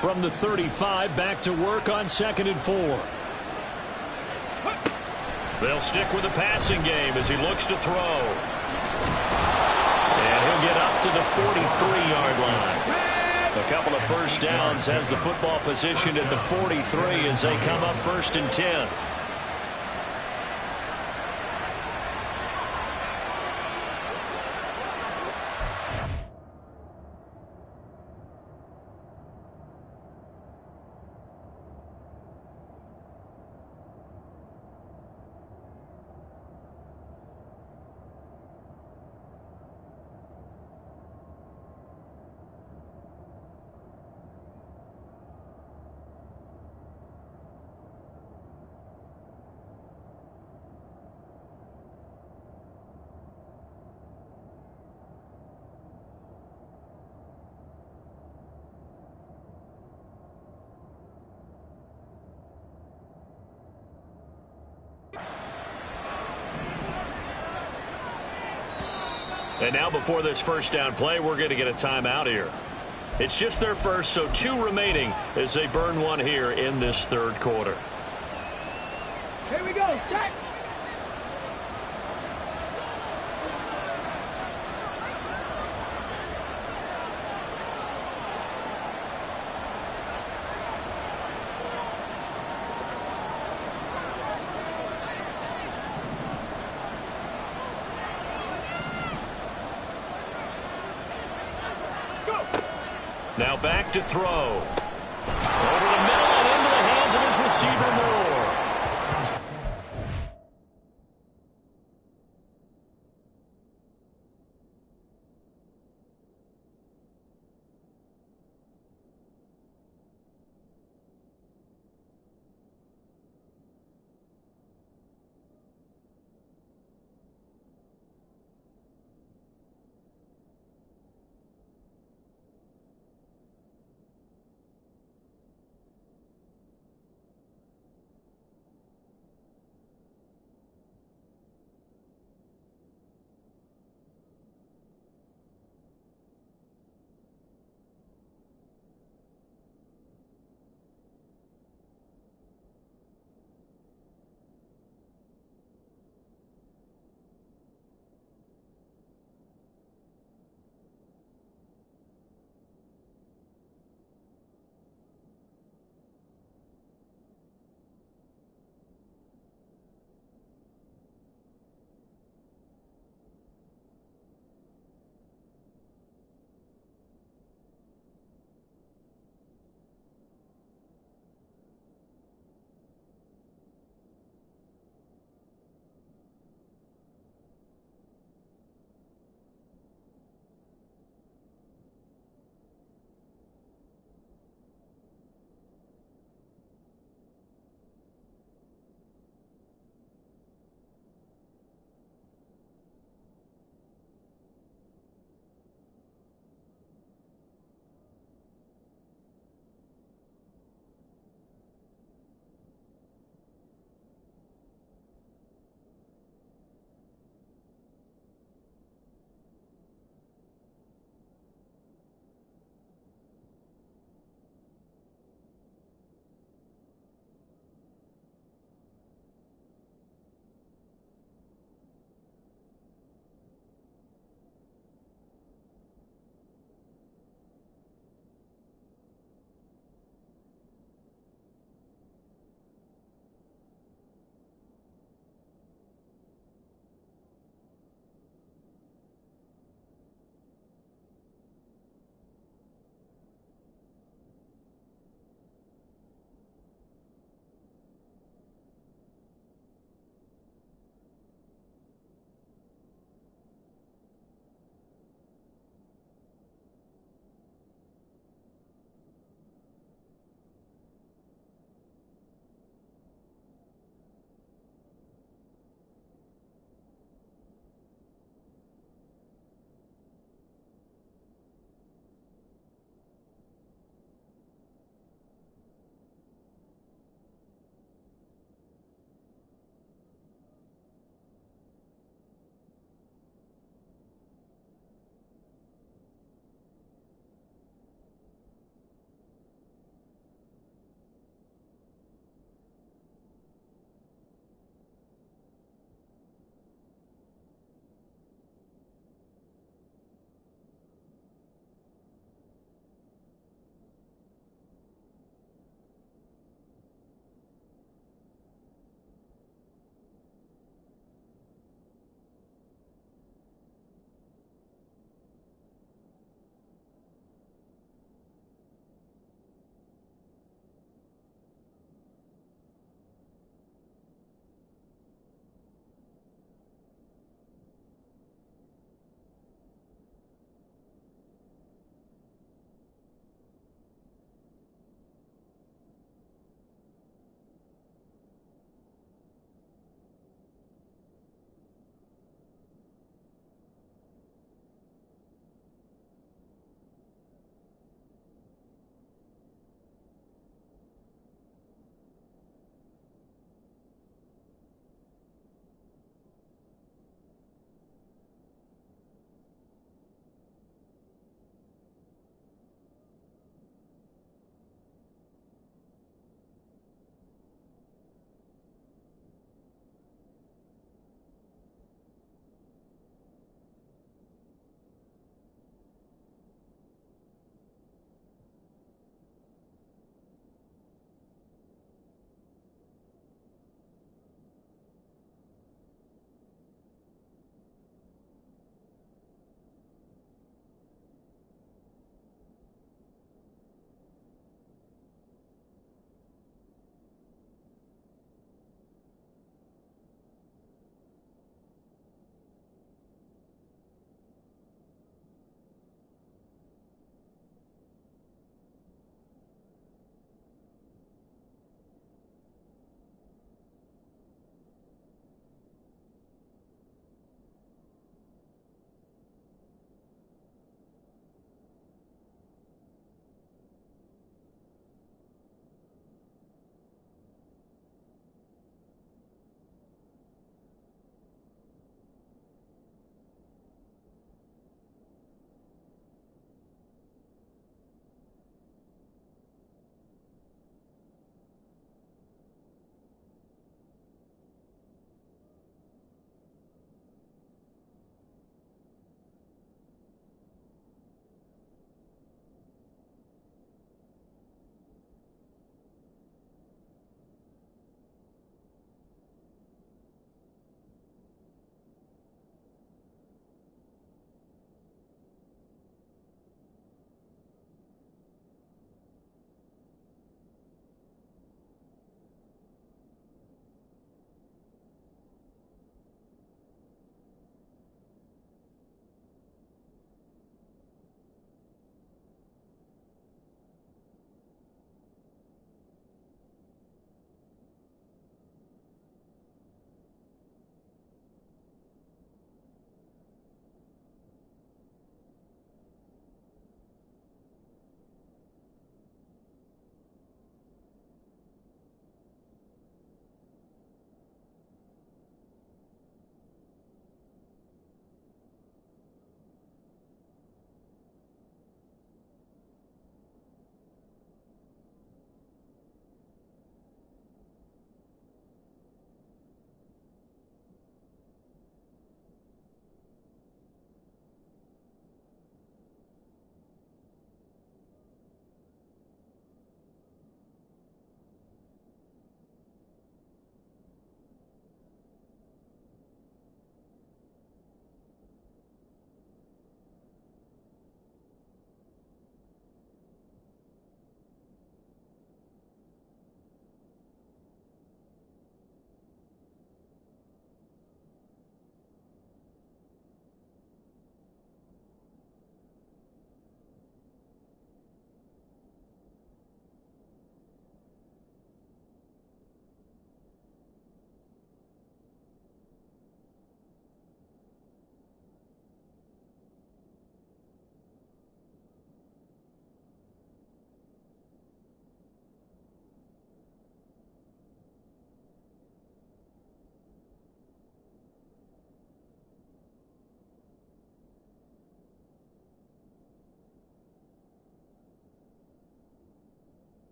From the 35, back to work on 2nd and 4. They'll stick with the passing game as he looks to throw. And he'll get up to the 43-yard line. A couple of first downs has the football positioned at the 43 as they come up 1st and 10. And now before this first down play, we're going to get a timeout here. It's just their first, so 2 remaining as they burn one here in this third quarter. Here we go. Check. Now back to throw. Over the middle and into the hands of his receiver, Moore.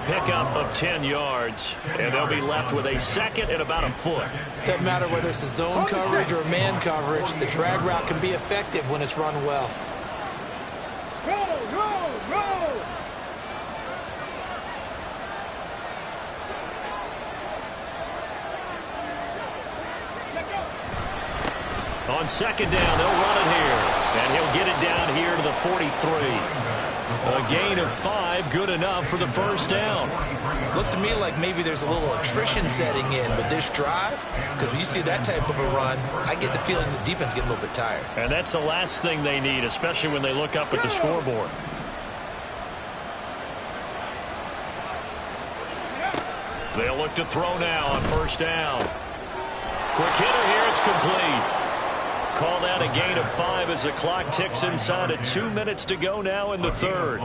pickup of 10 yards, and they'll be left with a second and about a foot. Doesn't matter whether it's a zone coverage or a man coverage, the drag route can be effective when it's run well. On second down, they'll run it here, and he'll get it down here to the 43. A gain of 5, good enough for the first down. Looks to me like maybe there's a little attrition setting in with this drive, because when you see that type of a run, I get the feeling the defense getting a little bit tired. And that's the last thing they need, especially when they look up at the scoreboard. They'll look to throw now on first down. Quick hitter here, it's complete. Called out a gain of 5 as the clock ticks inside of 2 minutes to go now in the third.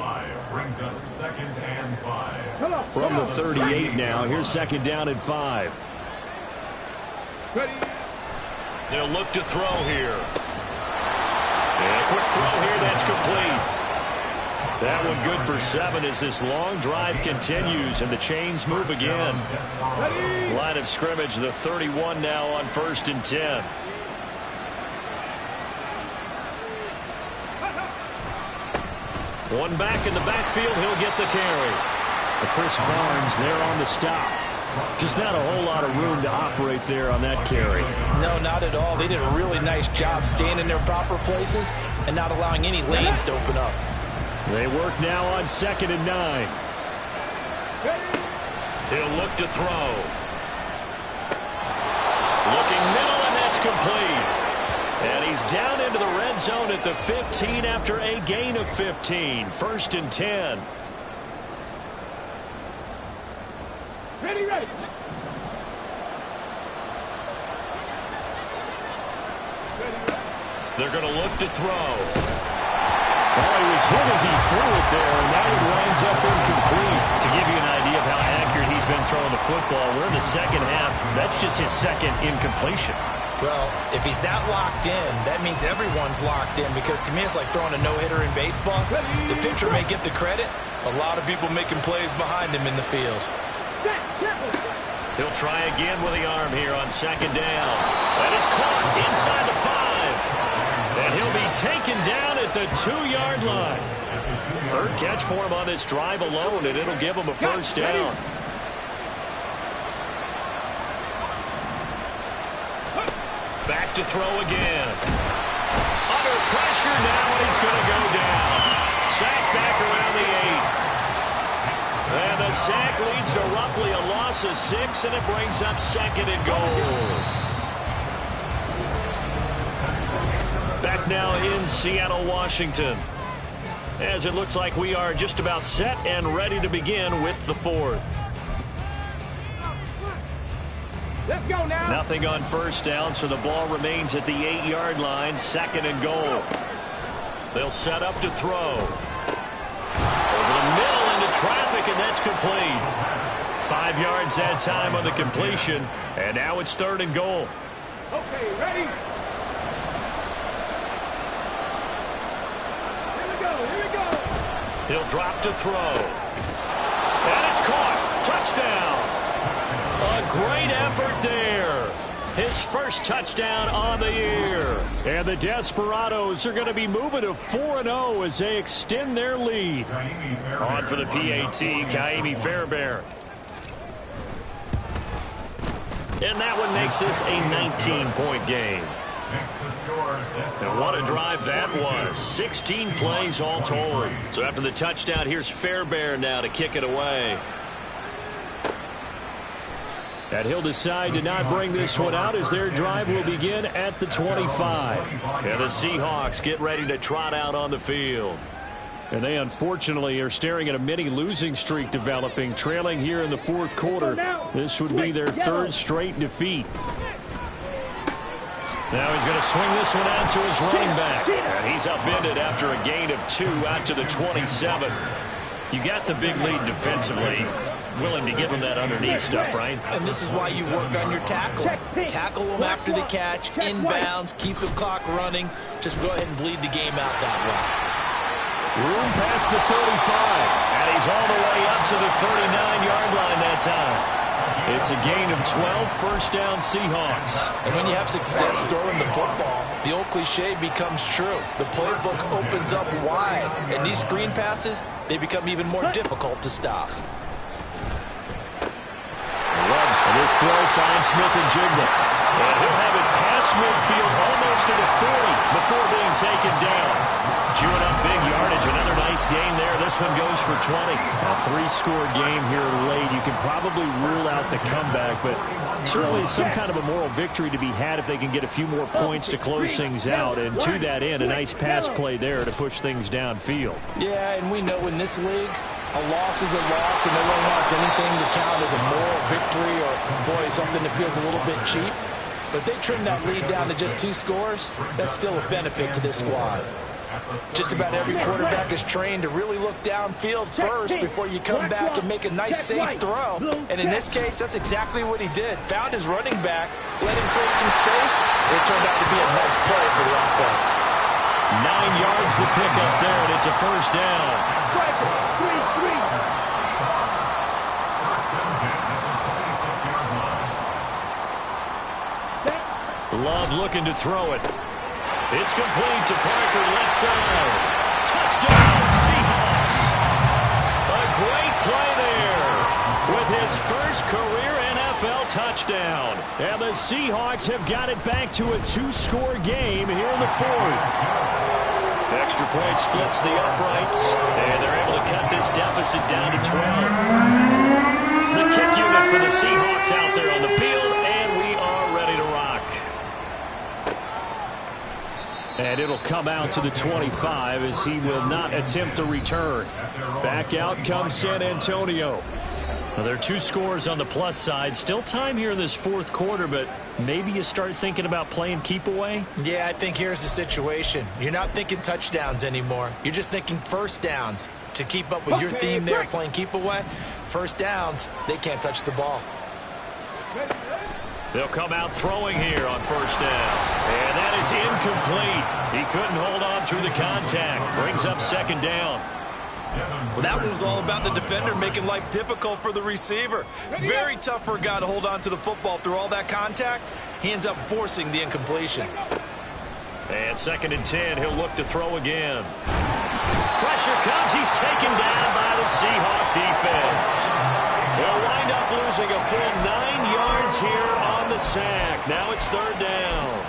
Brings up 2nd and 5. From the 38 now, here's 2nd down and 5. They'll look to throw here. And a quick throw here, that's complete. That one good for 7 as this long drive continues and the chains move again. Line of scrimmage, the 31 now on 1st and 10. One back in the backfield, he'll get the carry. Chris Barnes there on the stop. Just not a whole lot of room to operate there on that carry. No, not at all. They did a really nice job staying in their proper places and not allowing any lanes to open up. They work now on 2nd and 9. He'll look to throw. Looking middle, and that's complete. And he's down into the red zone at the 15 after a gain of 15. 1st and 10. Ready. They're going to look to throw. Oh, he was hit as he threw it there, and now it winds up incomplete. To give you an idea of how accurate he's been throwing the football, we're in the second half. That's just his second incompletion. Well, if he's that locked in, that means everyone's locked in, because to me it's like throwing a no-hitter in baseball. The pitcher may get the credit. A lot of people making plays behind him in the field. He'll try again with the arm here on 2nd down. That is caught inside the 5. And he'll be taken down at the 2-yard line. 3rd catch for him on this drive alone, and it'll give him a first down. Back to throw again. Under pressure now, and he's going to go down. Sack back around the 8. And the sack leads to roughly a loss of 6, and it brings up 2nd and goal. Back now in Seattle, Washington, as it looks like we are just about set and ready to begin with the 4th. Let's go now. Nothing on first down, so the ball remains at the 8-yard line. 2nd and goal. They'll set up to throw. Over the middle into traffic, and that's complete. 5 yards that time on the completion, and now it's 3rd and goal. Okay, ready? Here we go. He'll drop to throw. And it's caught. Touchdown. A great effort there. His first touchdown on the year. And the Desperados are going to be moving to 4-0 as they extend their lead. On for the PAT, Kaimi Fairbairn. And that one makes this a 19-point game. And what a drive that was. 16 plays all told. So after the touchdown, here's Fairbairn now to kick it away. And he'll decide to not bring this one out as their drive will begin at the 25. And the Seahawks get ready to trot out on the field. And they unfortunately are staring at a mini losing streak developing, trailing here in the 4th quarter. This would be their 3rd straight defeat. Now he's going to swing this one out to his running back. And he's upended after a gain of 2 out to the 27. You got the big lead defensively. Willing to give him that underneath stuff, right? And this is why you work on your tackling. Tackle them after the catch, inbounds, keep the clock running. Just go ahead and bleed the game out that way. Room past the 35. And he's all the way up to the 39 that time. It's a gain of 12, first down Seahawks. And when you have success throwing the football, the old cliche becomes true. The playbook opens up wide, and these screen passes, they become even more difficult to stop. Loves this throw, finds Smith and Jigba. And he'll have it past midfield almost to the 40 before being taken down. Chewing up big yardage. Another nice gain there. This one goes for 20. A three-score game here late. You can probably rule out the comeback, but certainly some kind of a moral victory to be had if they can get a few more points to close things out. And to that end, a nice pass play there to push things downfield. Yeah, and we know in this league, a loss is a loss, and no one wants anything to count as a moral victory or, boy, something that feels a little bit cheap. But if they trim that lead down to just 2 scores, that's still a benefit to this squad. Just about every quarterback is trained to really look downfield first before you come back and make a nice, safe throw. And in this case, that's exactly what he did. Found his running back, let him create some space. It turned out to be a nice play for the offense. 9 yards to pick up there, and it's a first down. Love looking to throw it. It's complete to Parker, left side. Touchdown, Seahawks. A great play there with his first career NFL touchdown. And the Seahawks have got it back to a 2-score game here in the 4th. Extra point splits the uprights, and they're able to cut this deficit down to 12. The kick unit for the Seahawks out there on the field, and we are ready to rock. And it'll come out to the 25 as he will not attempt a return. Back out comes San Antonio. Well, there are 2 scores on the plus side. Still time here in this 4th quarter, but maybe you start thinking about playing keep away? Yeah, I think here's the situation. You're not thinking touchdowns anymore. You're just thinking first downs. To keep up with your theme there, playing keep away, first downs, they can't touch the ball. They'll come out throwing here on first down. And that is incomplete. He couldn't hold on through the contact. Brings up second down. Well, that one was all about the defender making life difficult for the receiver. Very tough for a guy to hold on to the football through all that contact. He ends up forcing the incompletion. And 2nd and 10, he'll look to throw again. Pressure comes. He's taken down by the Seahawk defense. They'll wind up losing a full 9 yards here on the sack. Now it's 3rd down.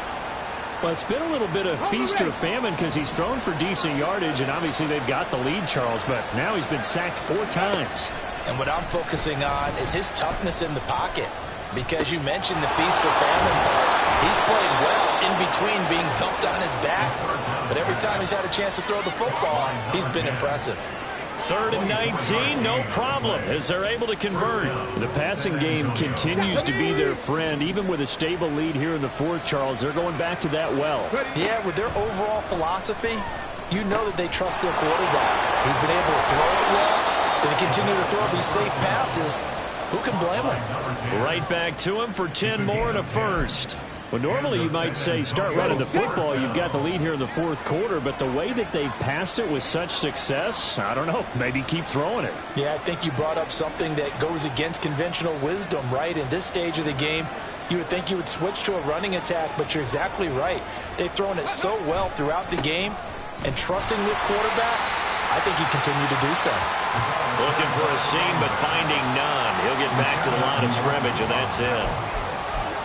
Well, it's been a little bit of feast or famine because he's thrown for decent yardage, and obviously they've got the lead, Charles, but now he's been sacked 4 times. And what I'm focusing on is his toughness in the pocket, because you mentioned the feast or famine part. He's played well in between being dumped on his back, but every time he's had a chance to throw the football, he's been impressive. 3rd and 19, no problem, as they're able to convert. The passing game continues to be their friend. Even with a stable lead here in the 4th, Charles, they're going back to that well. Yeah, with their overall philosophy, you know that they trust their quarterback. He's been able to throw it well. They continue to throw these safe passes. Who can blame him? Right back to him for 10 more and a first. Well, normally you might say start running the football. You've got the lead here in the 4th quarter, but the way that they've passed it with such success, I don't know, maybe keep throwing it. Yeah, I think you brought up something that goes against conventional wisdom, right? In this stage of the game, you would think you would switch to a running attack, but you're exactly right. They've thrown it so well throughout the game, and trusting this quarterback, I think he continued to do so. Looking for a seam, but finding none. He'll get back to the line of scrimmage, and that's it.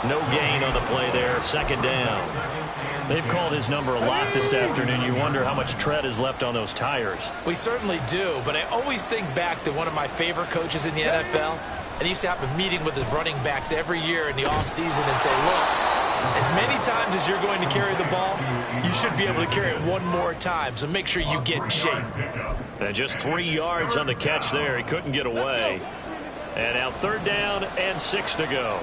No gain on the play there, 2nd down. They've called his number a lot this afternoon. You wonder how much tread is left on those tires. We certainly do, but I always think back to one of my favorite coaches in the NFL, and he used to have a meeting with his running backs every year in the offseason and say, look, as many times as you're going to carry the ball, you should be able to carry it one more time, so make sure you get in shape. And just 3 yards on the catch there. He couldn't get away. And now 3rd down and 6 to go.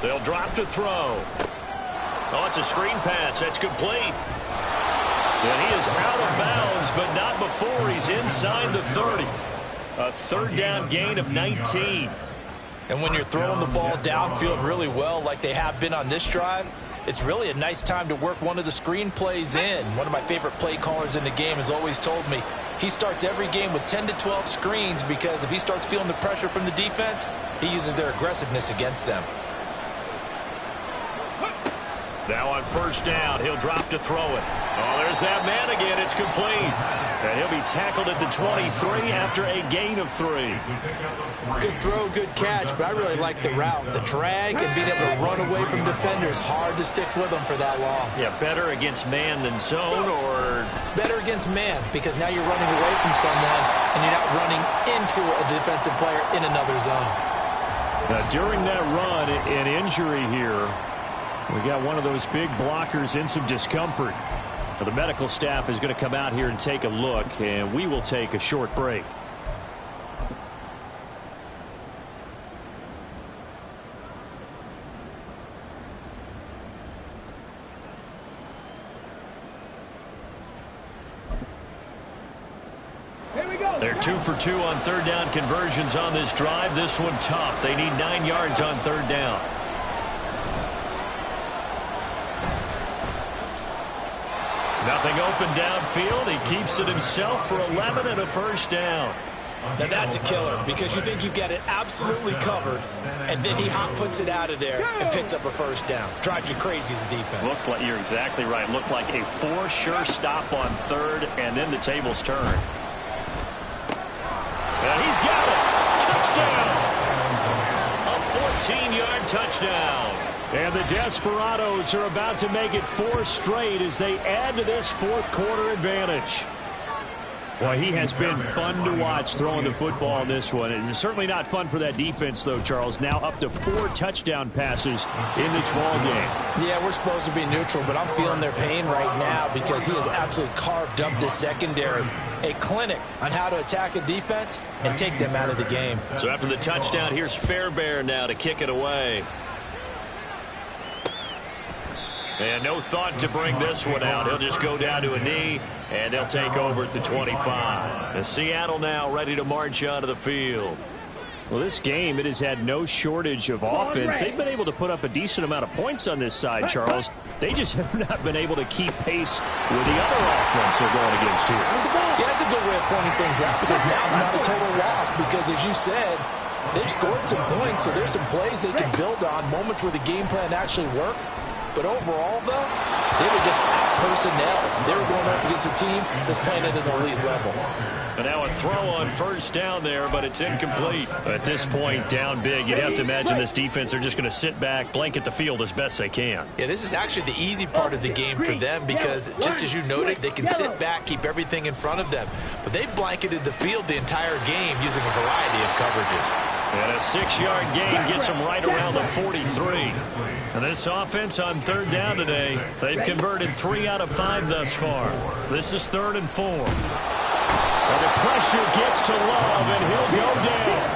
They'll drop to throw. Oh, it's a screen pass. That's complete. And he is out of bounds, but not before he's inside the 30. A 3rd down gain of 19. And when you're throwing the ball downfield really well like they have been on this drive, it's really a nice time to work one of the screen plays in. One of my favorite play callers in the game has always told me, He starts every game with 10 to 12 screens because if he starts feeling the pressure from the defense, he uses their aggressiveness against them. Now on first down, he'll drop to throw it. Oh, there's that man again. It's complete. And he'll be tackled at the 23 after a gain of 3. Good throw, good catch, but I really like the route. The drag and being able to run away from defenders, hard to stick with them for that long. Yeah, better against man than zone, or? Better against man, because now you're running away from someone and you're not running into a defensive player in another zone. Now, during that run, an injury here. We got one of those big blockers in some discomfort. Now, the medical staff is going to come out here and take a look, and we will take a short break. They're 2 for 2 on third down conversions on this drive. This one tough. They need 9 yards on third down. Nothing open downfield. He keeps it himself for 11 and a first down. Now that's a killer because you think you've got it absolutely covered, and then he hot-foots it out of there and picks up a first down. Drives you crazy as a defense. Looked like, you're exactly right. Looked like a 4 sure stop on third, and then the tables turn. And he's got it. Touchdown. A 14-yard touchdown. And the Desperados are about to make it 4 straight as they add to this fourth quarter advantage. Well, he has been fun to watch throwing the football in this one. It's certainly not fun for that defense, though, Charles. Now up to 4 touchdown passes in this ball game. Yeah, we're supposed to be neutral, but I'm feeling their pain right now because he has absolutely carved up this secondary. A clinic on how to attack a defense and take them out of the game. So after the touchdown, here's Fairbairn now to kick it away. And no thought to bring this one out. He'll just go down to a knee, and they'll take over at the 25. And Seattle now ready to march onto the field. Well, this game, it has had no shortage of offense. They've been able to put up a decent amount of points on this side, Charles. They just have not been able to keep pace with the other offense they're going against here. Yeah, that's a good way of pointing things out because now it's not a total loss because, as you said, they've scored some points, so there's some plays they can build on, moments where the game plan actually worked. But overall, though, they were just out-personnel. They were going up against a team that's playing at an elite level. And now a throw on first down there, but it's incomplete. At this point, down big, you'd have to imagine this defense, they're just going to sit back, blanket the field as best they can. Yeah, this is actually the easy part of the game for them because, just as you noted, they can sit back, keep everything in front of them. But they've blanketed the field the entire game using a variety of coverages. And a 6-yard gain gets them right around the 43. And this offense on third down today, they've converted 3 out of 5 thus far. This is 3rd and 4. And the pressure gets to Love, and he'll go down.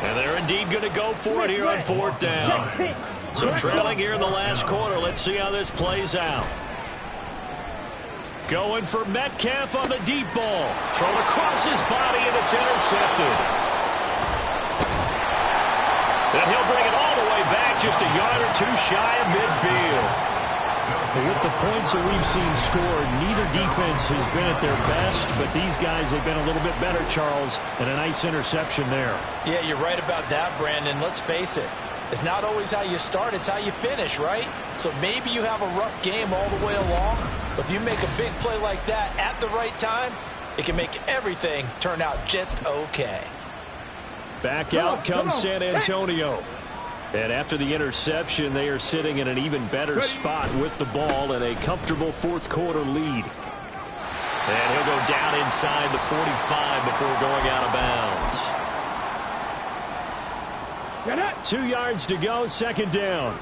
And they're indeed going to go for it here on 4th down. So trailing here in the last quarter. Let's see how this plays out. Going for Metcalf on the deep ball. Thrown across his body, and it's intercepted. Then he'll bring it all the way back, just a yard or 2 shy of midfield. With the points that we've seen scored, neither defense has been at their best, but these guys have been a little bit better, Charles, and a nice interception there. Yeah, you're right about that, Brandon. Let's face it. It's not always how you start, it's how you finish, right? So maybe you have a rough game all the way along, but if you make a big play like that at the right time, it can make everything turn out just okay. Back out comes San Antonio. And after the interception, they are sitting in an even better spot with the ball and a comfortable fourth quarter lead. And he'll go down inside the 45 before going out of bounds. 2 yards to go, 2nd down.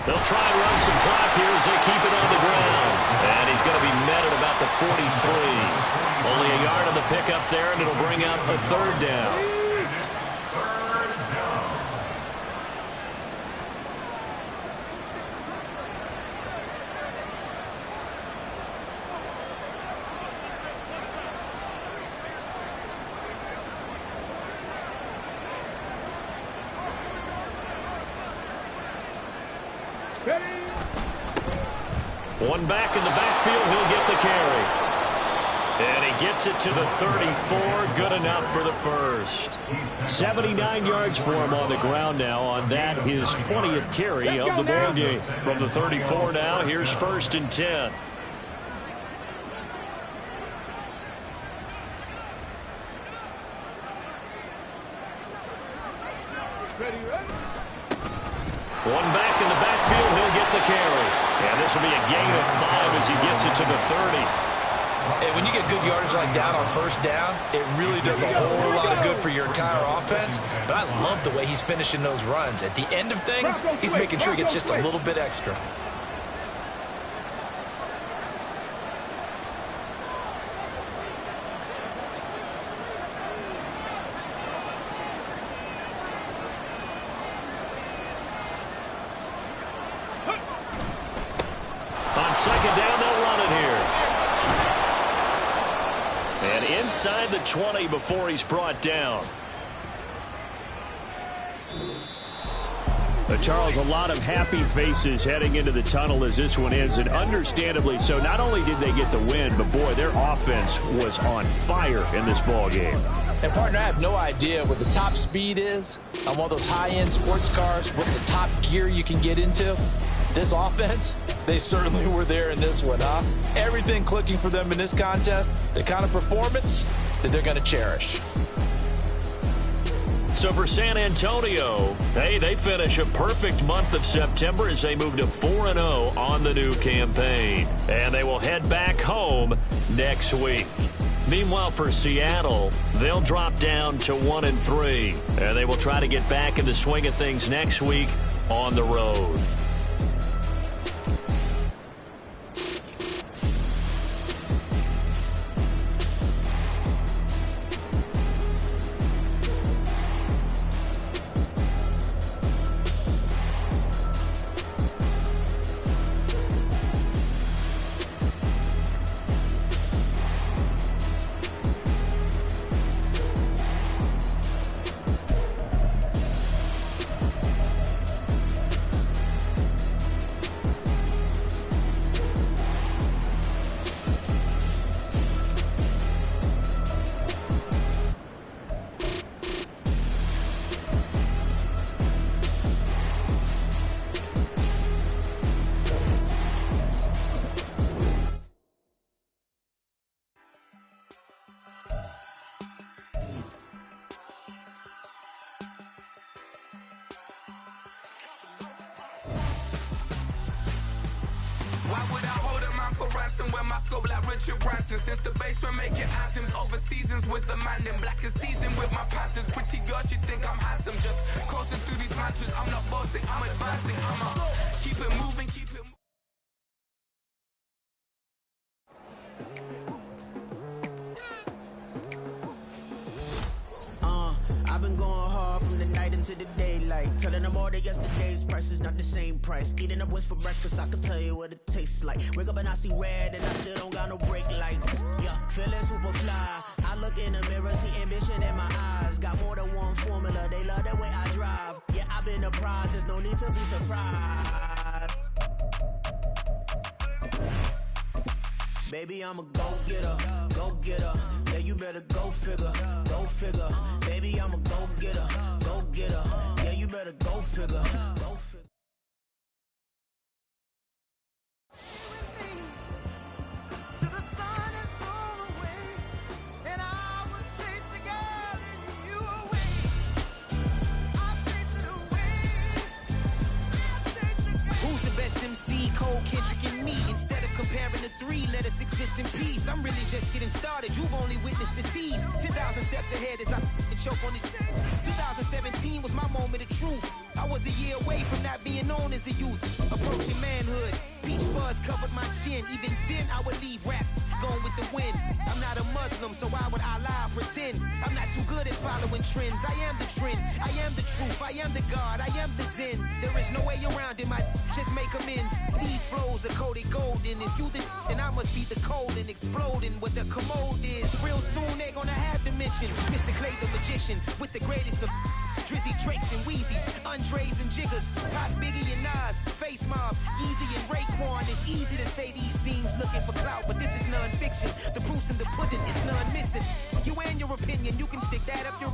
They'll try and run some clock here as they keep it on the ground. And he's going to be met at about the 43. Only a yard on the pickup there, and it'll bring out a 3rd down. One back in the backfield, he'll get the carry. And he gets it to the 34, good enough for the first. 79 yards for him on the ground now on that, his 20th carry of the ball game. From the 34 now, here's 1st and 10. One back in the backfield, he'll get the carry. And this will be a gain of 5 as he gets it to the 30. And when you get good yardage like that on 1st down, it really does a whole lot of good for your entire offense. But I love the way he's finishing those runs. At the end of things, he's making sure he gets just a little bit extra. On 2nd down, they'll run it here. And inside the 20 before he's brought down. Charles, a lot of happy faces heading into the tunnel as this one ends, and understandably so. Not only did they get the win, but boy, their offense was on fire in this ball game. And partner, I have no idea what the top speed is on one of those high-end sports cars. What's the top gear you can get into? This offense, they certainly were there in this one, huh? Everything clicking for them in this contest, the kind of performance that they're going to cherish. So for San Antonio, hey, they finish a perfect month of September as they move to 4-0 on the new campaign. And they will head back home next week. Meanwhile, for Seattle, they'll drop down to 1-3. And they will try to get back in the swing of things next week on the road. Why would I hold a man for ransom when my scope like Richard Branson? Since the basement making items over seasons with the man in black is teasing with my patterns. Pretty girl, she think I'm handsome. Just coasting through these matches. I'm not bossing, I'm advancing. I'ma keep it moving, keep it moving. I've been going hard from the night into the daylight, telling them all that yesterday's price is not the same price. Eating up what's for breakfast, I can tell you what it tastes like. Wake up and I see red and I still don't got no brake lights. Yeah, feeling super fly. I look in the mirror, see ambition in my eyes. Got more than one formula, they love the way I drive. Yeah, I've been a prize, there's no need to be surprised. Baby, I'm a go-getter, go-getter. Yeah, you better go figure, go figure. Baby, I'm a go-getter, go-getter. Yeah, you better go figure, go figure. MC, Cole, Kendrick, and me. Instead of comparing the three, let us exist in peace. I'm really just getting started. You've only witnessed the tease. 10,000 steps ahead as I choke on this. 2017 was my moment of truth. I was a year away from not being known as a youth. Approaching manhood. Peach fuzz covered my chin. Even then, I would leave rap going with the wind. I'm not a Muslim, so why would I lie or pretend? I'm not too good at following trends. I am the trend. I am the truth. I am the God. I am the Zen. There is no way around it. My just make amends. These flows are coated golden. If you the then I must be the cold and exploding what the commode is. Real soon they're gonna have to mention Mr. Clay the magician with the greatest of Drizzy Drakes and Wheezies, Andres and Jiggers, Pop, Biggie and Nas, Face Mob, Easy and Raekwon. It's easy to say these things looking for clout, but this is non-fiction. The proof's in the pudding, it's none missing. You and your opinion, you can stick that up your...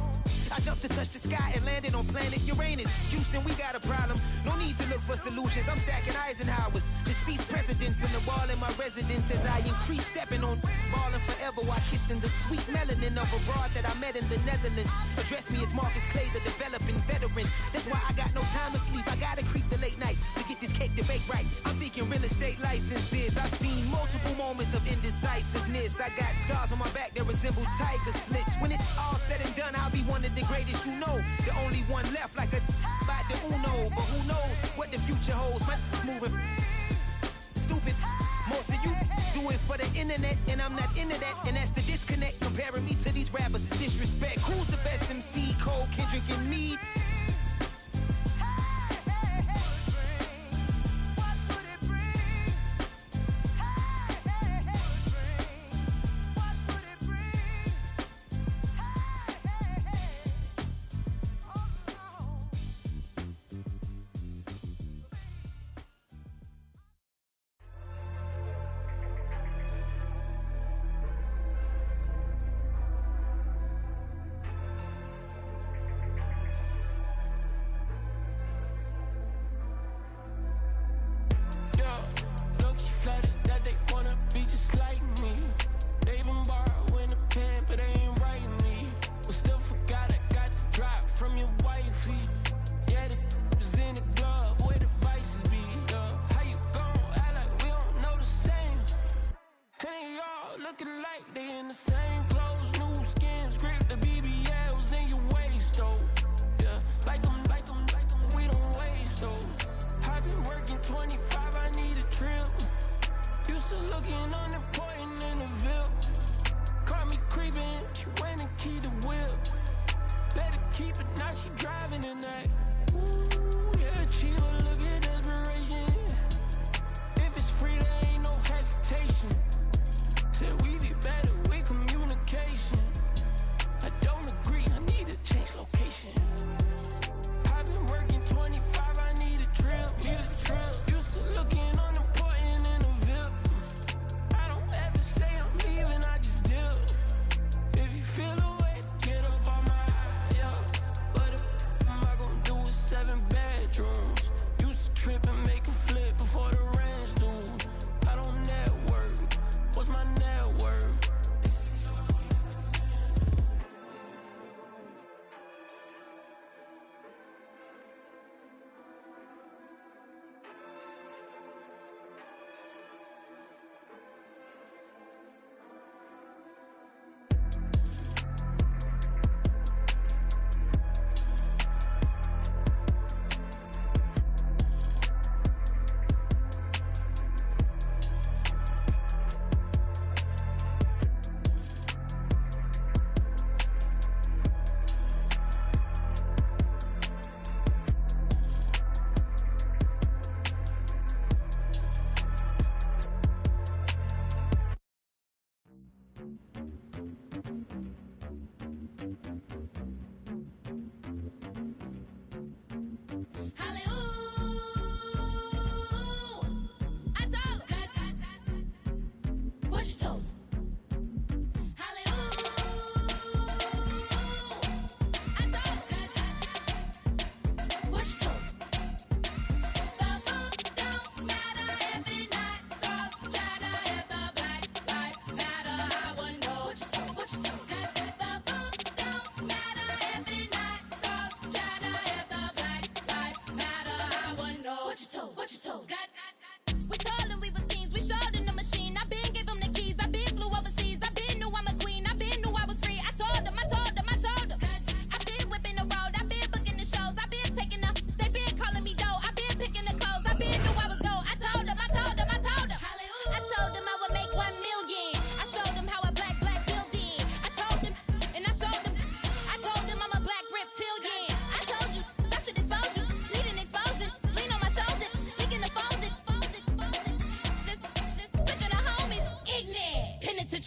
I jumped to touch the sky and landed on planet Uranus. Houston, we got a problem. No need to look for solutions. I'm stacking Eisenhowers. Deceased presidents in the wall in my residence as I increase stepping on ballin' forever while kissing the sweet melanin of a broad that I met in the Netherlands. Address me as Marcus Clay, the developing veteran. That's why I got no time to sleep. I gotta creep the late night to get this cake to bake right. I'm thinking real estate licenses. I've seen multiple moments of indecisiveness. I got scars on my back that resemble tiger slits. When it's all said and done, I'll be one of the greatest you know. The only one left like a by the Uno. But who knows what the future holds. My moving stupid. Most of you do it for the internet, and I'm not into that. And that's the disconnect. Comparing me to these rappers is disrespect. Who's the best MC? Cole, Kendrick, and me?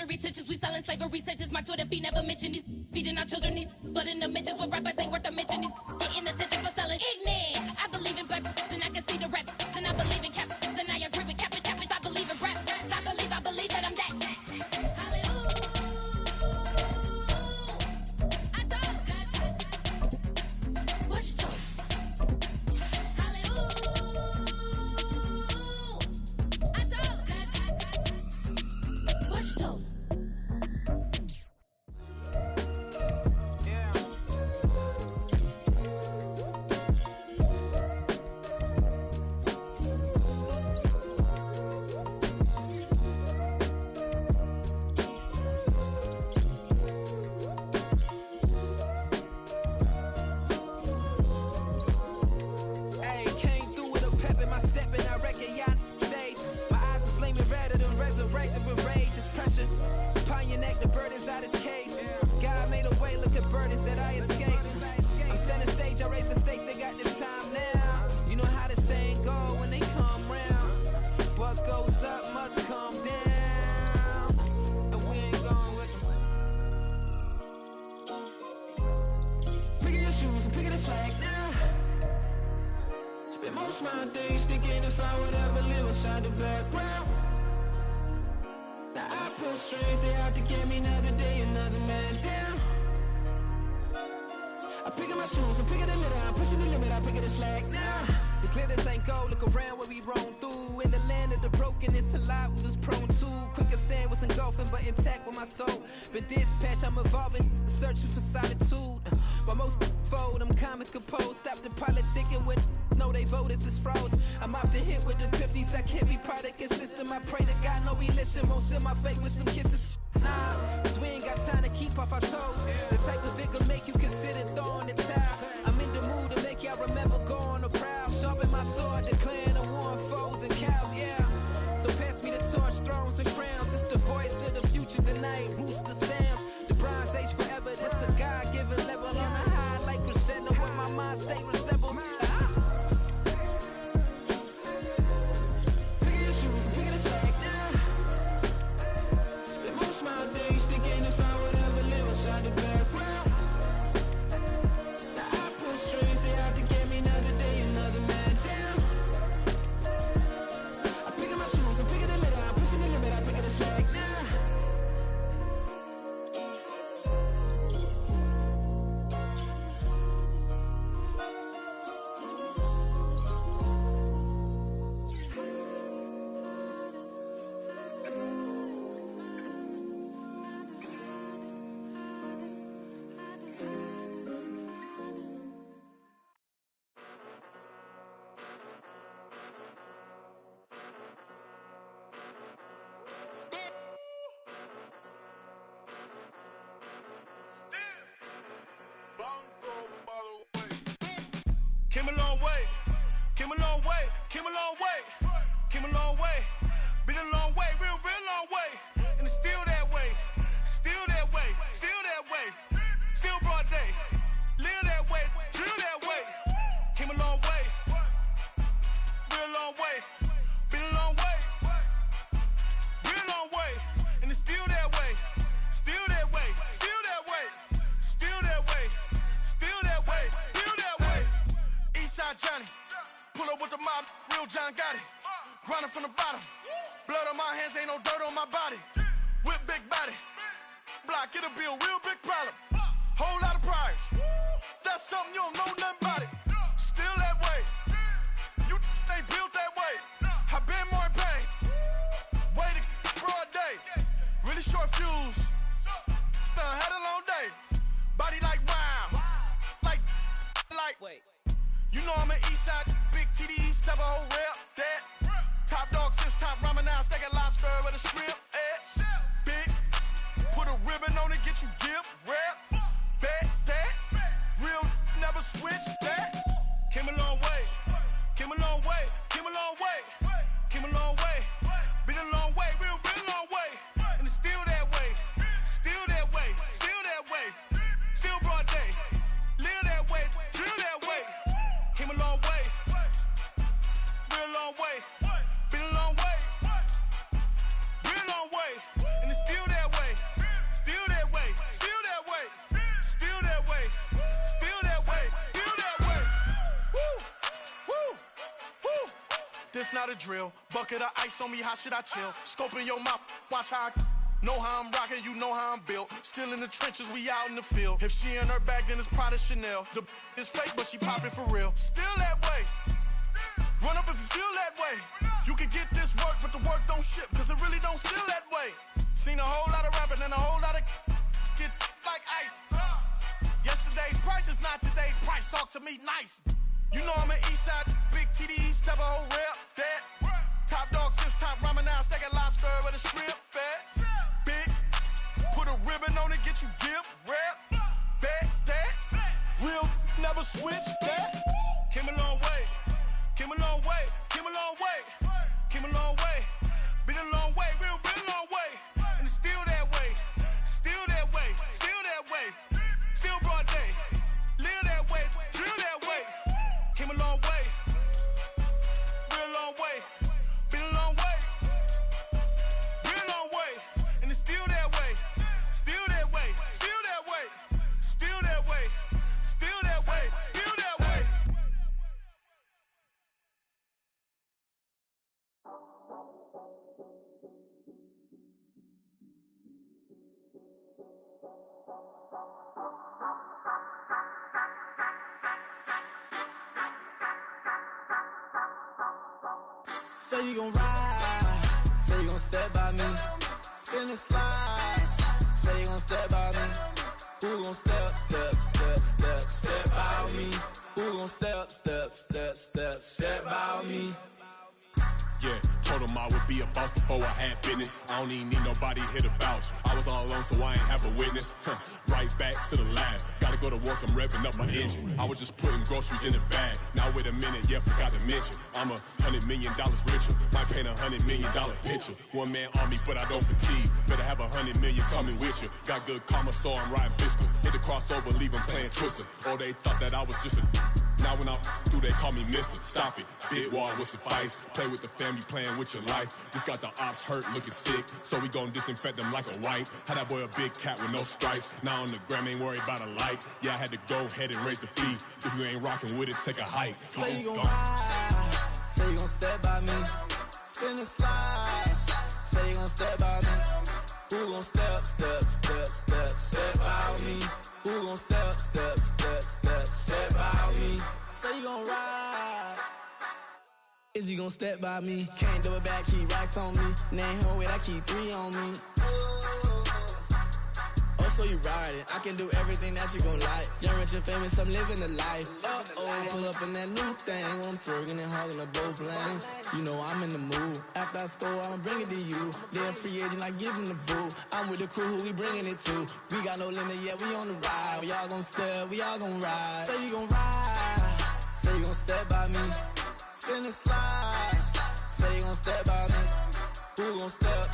Slavery, teachers, we selling slavery, sentences. My Twitter feed never mention these Feeding our children these, but in the mentions with rappers ain't worth a mention. These getting attention for selling ignorant. I believe in black and I can see the rap. And I believe in cap, and I agree with cap and cap. I believe in rap. I believe that I'm that. Been dispatched, I'm evolving, searching for solitude. While most fold, I'm comic composed. Stop the politicking with no, they voters is froze. I'm off the hit with the 50s, I can't be product and system. I pray to God, no, he listen. Won't send my fate with some kisses. Nah, cause we ain't got time to keep off our toes. The type of it can make you consider throwing the towel. I'm in the mood to make y'all remember going to proud. Sharpen my sword, declaring the war on foes and cows, yeah. So pass me the torch, thrones and crowns. It's the voice of the future tonight. Rooster sounds, the Bronze Age forever. This a God-given level on a high like crescendo. When my mind state resemble. Pick your shoes and pick it a slack now. Spend most of my days thinking if I would ever live inside the background. Now I pull strings, they out to get me another day, another man down. I'm picking my shoes, I'm picking the litter, I'm pushing the limit, I'm picking the slack now. Came a long way, came a long way, came a long way, came a long way, been a long way, real long way, and it's still that way, still that way, still that way, still broad day, live that way, drill that way, came a long way, real long way, been a long way, real long way, and it's still that way, still that way, still that way, still that way, still that way, still that way. Eastside Johnny, pull up with the mob, real John Gotti, grinding from the bottom, blood on my hands, ain't no dirt on my body, with big body, block, it'll be a real big problem, whole lot of prize, that's something you don't know nothing about it, still that way, you ain't built that way, I been more in pain, way to broad day, really short fuse, had a long day, body like wow, like, wait. You know I'm an Eastside, big TD, step a whole rep, that. Top dog since top ramen now, steak and lobster with a shrimp, big. Put a ribbon on it, get you give, rep, bet, that. Real never switch, that. Came a long way, came a long way, came a long way, came a long way. Been a long way, real long way. And it's still that way, still that way, still that way. Still broad day, live that way, drill that way. Came a long way, real long way, been a long way, it's not a drill. Bucket of ice on me, how should I chill? Scope in your mouth, watch how I know how I'm rocking, you know how I'm built. Still in the trenches, we out in the field. If she in her bag, then it's Prada Chanel. The is fake, but she poppin' for real. Still that way. Run up if you feel that way. You can get this work, but the work don't ship, cause it really don't feel that way. Seen a whole lot of rapping and a whole lot of get like ice. Yesterday's price is not today's price. Talk to me nice. You know I'm an Eastside big TDE, step a whole rep. That top dog since top ramen now, steak and lobster with a shrimp fat. Big, put a ribbon on it, get you dip, rap. That, real never switch that. Came a long way, came a long way, came a long way, came a long way. Been a long way, real long way. And it's still that way, still that way, still that way. Still broad day, live that way, drill that way. Came a long way, real long way. Been a long way, real long way. And it's still that way, still that way, still that way, still that way, still that way, still that way. Say you gon' ride, say you gon' step by me, spin and slide, say you gon' step by me, who gon' step by me, who gon' step by me. Yeah, told him I would be a boss before I had business. I don't even need nobody here to vouch. I was all alone, so I ain't have a witness. Right back to the lab. Gotta go to work, I'm revving up my engine. I was just putting groceries in the bag. Now wait a minute, yeah, forgot to mention. I'm $100 million richer. Might paint $100 million picture. One man army, but I don't fatigue. Better have 100 million coming with you. Got good karma, so I'm riding fiscal. Hit the crossover, leave them playing Twister. Oh, they thought that I was just a... Now when I do, they call me Mister. Stop it, big wall would suffice. Play with the family, playing with your life. Just got the ops hurt, looking sick, so we gon' disinfect them like a wipe. Had that boy a big cat with no stripes. Now on the gram, ain't worried about a light. Yeah, I had to go ahead and raise the fee. If you ain't rocking with it, take a hike. Say you gon' ride, say you gon' step by me, spin and slide. Say you gon' step by me, who gon' step by me? Who gon' step by me? Say you gon' ride, is he gon' step by me? Can't do it back, keep racks on me. Name home with I keep 3 on me. Oh, so you riding, I can do everything that you gon' like. Young, rich and famous, I'm living the life. Pull up in that new thing, I'm swerving and hogging up both lanes. You know I'm in the mood, after I score, I'ma bring it to you. They're a free agent, I give him the boo. I'm with the crew, who we bringing it to. We got no limit, yeah, we on the ride. We all gon' step, we all gon' ride. Say you gon' ride, say you gon' step by me, spin and slide. Say you gon' step by me, who gon' step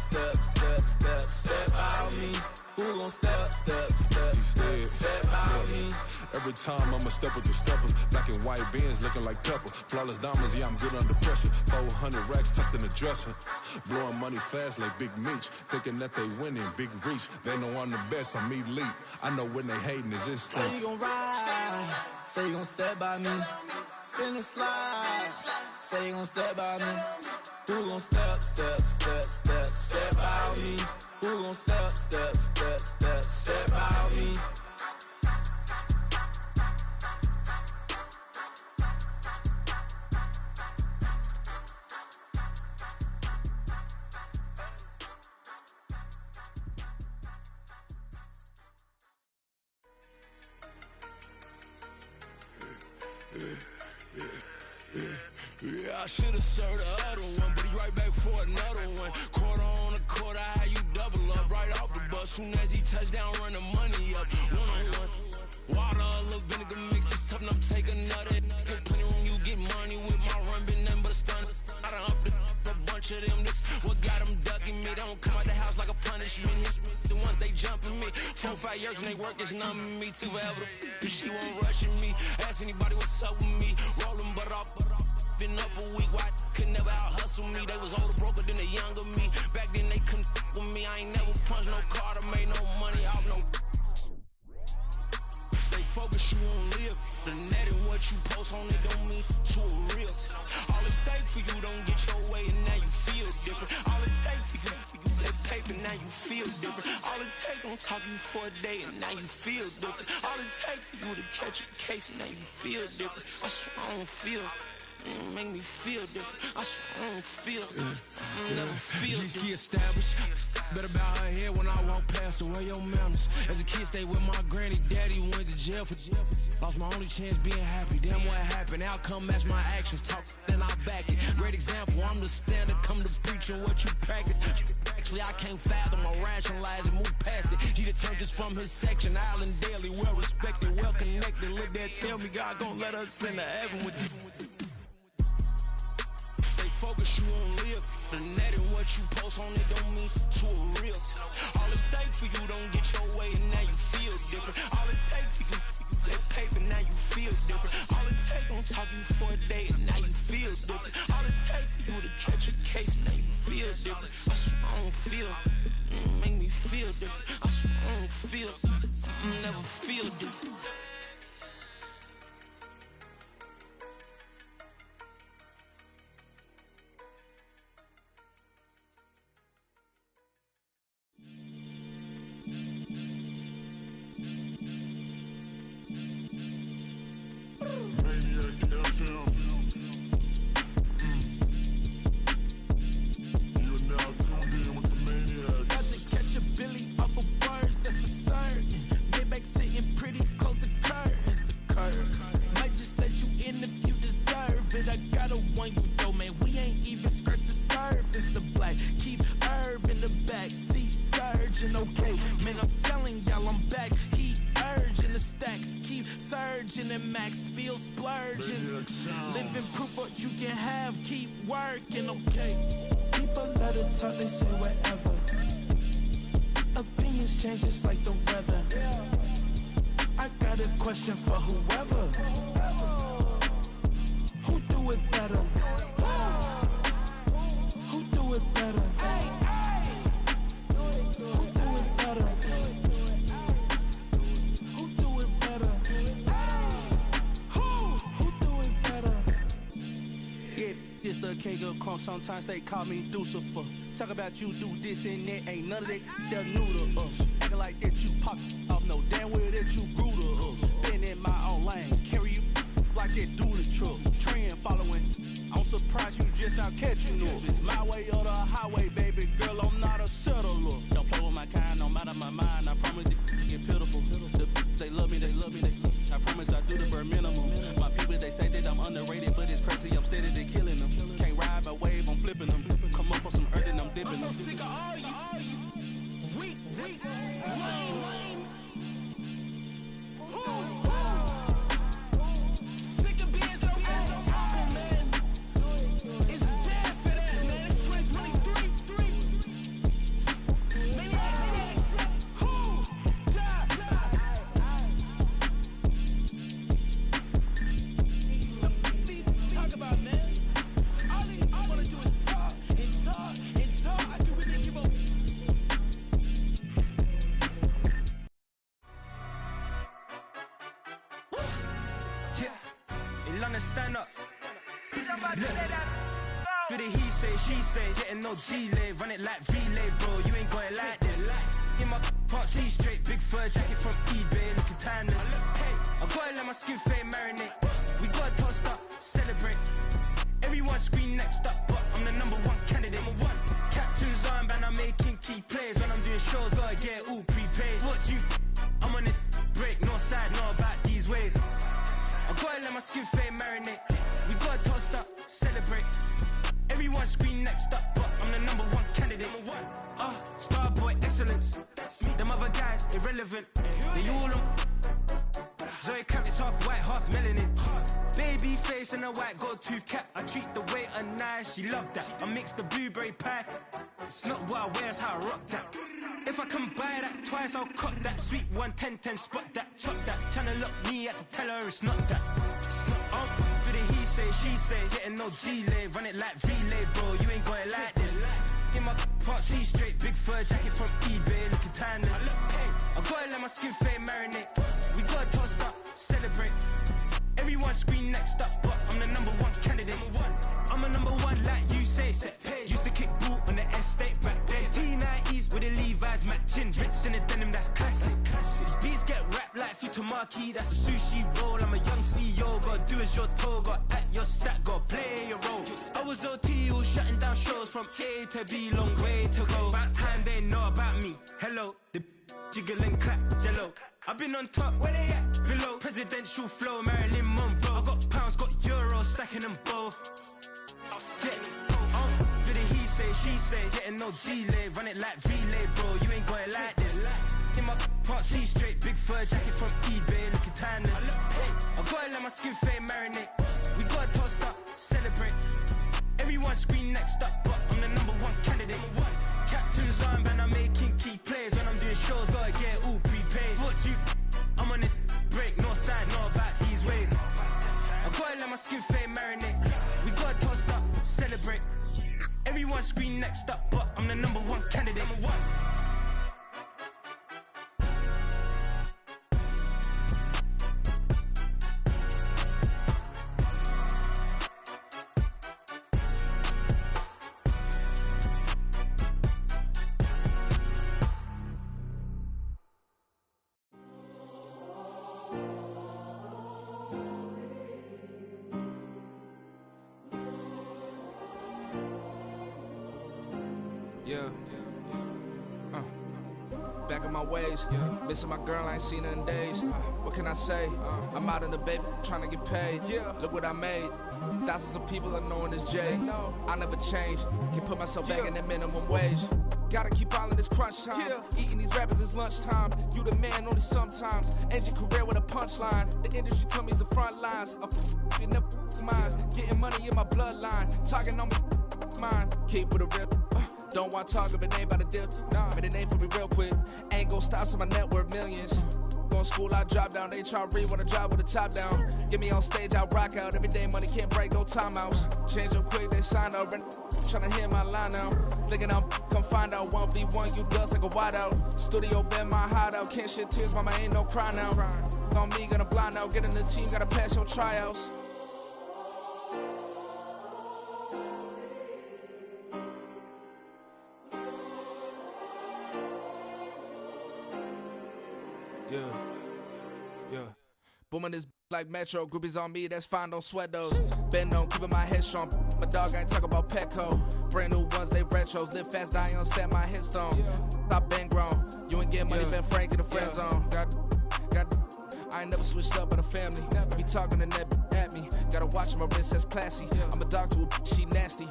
by me? Who gon' step by me? Every time I'ma step with the steppers. Black and white Benz looking like pepper. Flawless diamonds, yeah, I'm good under pressure. 400 racks tucked in the dresser. Blowing money fast like Big Meech. Thinking that they winning, big reach. They know I'm the best, I'm elite. I know when they hating is instant. Say you gon' ride, say you gon' step by me, spin and slide. Say you gon' step by me, who gon' step by me? Who gon' step by me? Yeah, I should've served the other one, but he right back for another one. Quarter on a quarter, how you double up right off the bus. Soon as he touch down, run the money up. One-on-one. Water, a little vinegar mix, it's tough enough to take another. Still plenty room, you get money with my run, been nothing but a stun. I done up a bunch of them, this what got them ducking me. They don't come out the house like a punishment. The ones they jumping me. 4-5 years and they work is numbing me. Too forever, she won't rushing me. Ask anybody what's up with me. Rolling butt off. Been up a week, why could never out hustle me? They was older, broker than the younger me. Back then they couldn't with me. I ain't never punched no card or made no money off no. They focus, you on live. The net and what you post on it don't mean to a real. All it take for you don't get your paper, now you feel different. All it take, don't talk you for a day, and now you feel different. All it take for you to catch a case, and now you feel different. I swear I don't feel. Make me feel different. I swear I don't feel. I never feel G-ski established. Better bow her head when I walk past her. Where your manners? As a kid, stayed with my granny. Daddy went to jail for lost my only chance being happy. Damn, what happened? Outcome match my actions. Talk, then I back it. Great example. I'm the standard. Come to preaching what you practice. Actually, I can't fathom or rationalize and move past it. He determined from his section. Island daily, well respected, well connected. Look there, tell me God gon' let us into heaven with this. Focus, you won't live. The net and what you post on it don't mean to a real. All it take for you don't get your way and now you feel different. All it take for you that paper, now you feel different. All it take don't talk you for a day and now you feel different. All it take for you to catch a case and now you feel different. I swear I don't feel. Make me feel different. I swear I don't feel. I never feel different. Sometimes they call me Lucifer. Talk about you do this and that, ain't none of that they're new to us. Acting like that you pop off, no damn well that you grew to us. Been in my own lane, carry you like that do the truck. Trend following, I'm surprised you just not catching up. It's my way or the highway, baby girl, I'm not a settler. Don't play with my kind, no matter my mind. I promise it get pitiful. They love me, they love me, they love me. I promise I do the bare minimum. My people, they say that I'm underrated, but it's crazy, I'm steady, they killing them. Can't ride my wave, I'm flipping them. Come up for some earth and I'm dipping them. I'm so sick of all you weak, lame. Sick of being so open, man. It's bad for that, man. It's 2023. Maniacs, who die? Talk about, man. All I wanna do is talk and talk and talk. I can really give up. Yeah, in London, stand up. Look. Do the he say, she say, getting no delay, run it like relay, bro. You ain't got it like this. In my part, see straight, big fur jacket from eBay, looking timeless. Hey, I gotta let my skin fade marinate. We gotta toast up, celebrate. Everyone scream next up, but I'm the #1 candidate. Captain's armband, I'm making key plays. When I'm doing shows, gotta get it all prepaid. What you I'm on it, break, no side, know about these ways. I gotta let my skin fade marinate. We gotta toast up, celebrate. Everyone scream next up, but I'm the #1 candidate. Starboy excellence. Them other guys irrelevant. They all on. Zoe Camp, it's half white, half melanin. Baby face and a white gold tooth cap. I treat the waiter nice, she love that. I mix the blueberry pie. It's not what I wear, it's how I rock that. If I can buy that twice, I'll cut that. Sweet 110, spot that, chop that. Tryna look me at the tell her it's not that. Do the he say, she say, getting no delay, run it like relay, bro. You ain't got it like this. In my part, see straight, big fur jacket from eBay, looking timeless. I gotta let my skin fade marinate. We gotta toast up, celebrate. Everyone scream next up, but I'm the #1 candidate. I'm a #1 like you say, set pace. Used to kick ball on the estate back then. T90s with matching. Rips in the denim, that's classic. These beats get wrapped like futamaki, that's a sushi roll. I'm a young CEO, gotta do as you're told. Gotta act your stat, gotta play your role. I was OT, all shutting down shows from A to B, long way to go. About time they know about me. Hello, the jiggle and clap, jello. I've been on top, where they at? Below, presidential flow, Marilyn Monroe. I got pounds, got euros, stacking them both. Did it he say, she say, getting no delay, run it like relay, bro, you ain't going like this. In my can't see straight, big fur jacket from eBay, looking timeless. I gotta let my skin fade marinate. We gotta toast up, celebrate. Everyone scream next up, but I'm the #1 candidate. Captain's arm, and I'm making key plays. When I'm doing shows, gotta get all prepaid. What you, I'm on it, break, no side, know about these ways. I gotta let my skin fade marinate. We gotta toast up, celebrate. Everyone scream next up, but I'm the #1 candidate. Back in my ways, missing my girl, I ain't seen her in days. What can I say? I'm out in the baby, trying to get paid. Look what I made. Thousands of people are knowing this Jay. I never change. Can put myself back in the minimum wage. Gotta keep all in this crunch time. Eating these rappers is lunchtime. You the man only sometimes. End your career with a punchline. The industry tell me the front lines. You never mind. Getting money in my bloodline. Talking on me, mine. Keep with a real. Don't want to talk if it ain't about a deal. But it ain't for me real quick. Ain't gon' stop till my net worth millions. Going school, I drop down. They try to read when I drop with the top down. Get me on stage, I rock out. Every day money can't break, no timeouts. Change up quick, they sign up. Tryna hear my line now. Thinking I'm come find out 1v1, you dust like a wideout. Studio been my hideout. Can't shed tears, mama ain't no cry now. On me, gonna blind out. Get in the team, gotta pass your tryouts. Yeah. Booming this like Metro, groupies on me, that's fine, don't sweat those. Been on, keeping my head strong. My dog ain't talk about Petco. Brand new ones, they retros. Live fast, die on, stand my headstone. Stop been grown. You ain't get money, been Frank in the friend zone. I ain't never switched up on the family. Be talking to that at me. Gotta watch my wrist, that's classy. I'm a dog to a she nasty.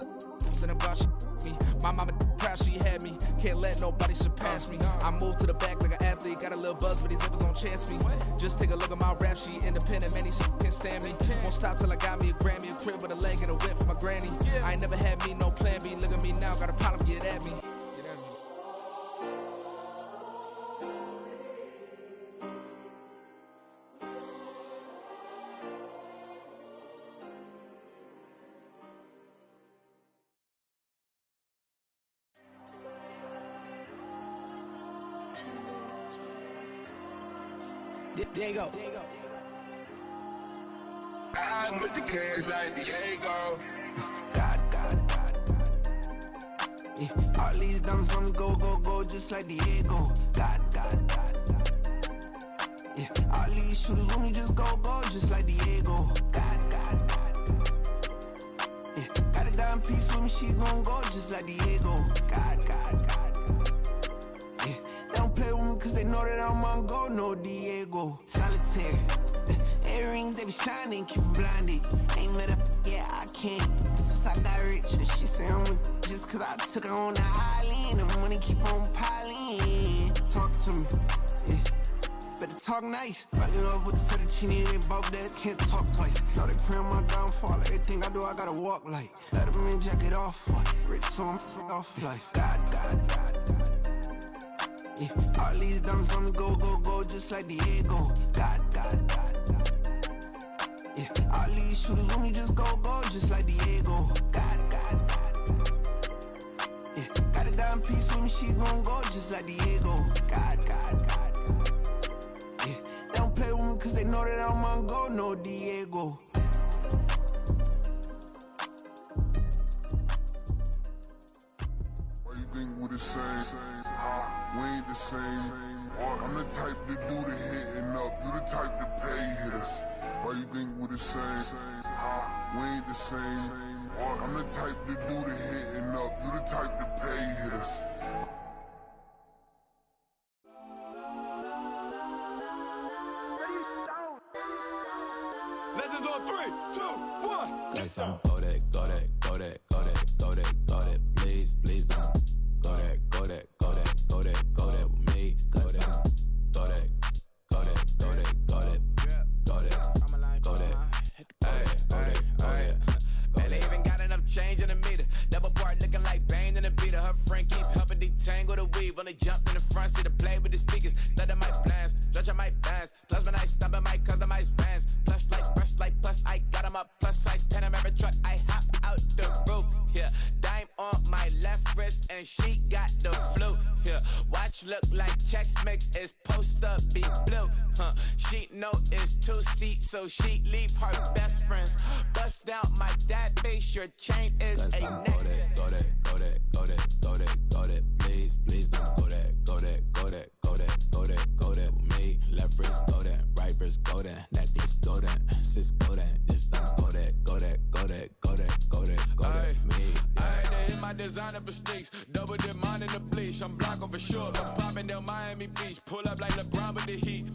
Then about she me. My mama proud she had me. Can't let nobody surpass me. I moved to the back like an athlete. Got a little buzz, but these zippers on chance me. Just take a look at my rap sheet. Independent, man, these can't stand me. Won't stop till I got me a Grammy, a crib with a leg and a whip for my granny. I ain't never had me no plan B. Look at me now, got a problem, get at me. There you go. I put the cash like Diego. God. Yeah. All these diamonds on me go, just like Diego. God. Yeah. All these shooters on me just go, just like Diego. God. Yeah. Got a dime piece with me, she gon' go just like Diego. God. Yeah. They don't play with me cause they know that I'm on go, no Diego. Solitaire. Earrings, they be shining, keep blinded. Ain't met up, yeah, I can't. Since I got rich, and she say I'm just cause I took her on the island. The money keep on piling. Talk to me, yeah. Better talk nice. Right in love with the fettuccine, they both that can't talk twice. Know they pray on my downfall. Everything I do, I gotta walk like. Let them in, jacket off. Rich, so I'm off life. God. Yeah. All these diamonds on me go, just like Diego. God. Yeah. All these shooters on me just go, just like Diego. God. Yeah. Got a dime piece with me, she gon' go just like Diego. God. Yeah. They don't play with me cause they know that I'm on go, no Diego. What you think would it say? we ain't the same. I'm the type to do the hitting up, you the type to pay hitters. Why you think we the same? We ain't the same. I'm the type to do the hitting up, you the type to pay hitters. Legends on 3, 2, 1. Guess I'm go that, go that, go that, go that, go that, go that. Please, please don't go that, go that, go that, go that, go that with me. Go that, go that, go that, go that, go that, go that, go that, go that. Man, they even got enough change in the meter. Double part looking like Bane in the beater. Her friend keep helping detangle the weave. Only jumped in the front seat to play with the speakers. Study my plans, stretching my bands. Plus when I stumble my customized vans. Plush like brush like plus I got 'em up. Plus size Panamera truck. I hop out the roof. Yeah, dime on my left wrist and she got the flu. Yeah, watch look like Chex Mix is post up be blue. She know it's 2 seats, so she leave her best friends. Bust down my dad face. Your chain is a neck. Go that, go that, go that, go that, go that, go that. Please, please don't go that, go that, go that, go that, go that, go that with me. Left wrist go that, right wrist go that, necklace go that, sis go that, this don't go that, go that, go that, go that, go that, go that, me. I had to hit my designer for sneaks, double dip mine in the bleach. I'm blocking for sure. I'm popping down Miami Beach, pull up like LeBron with the heat.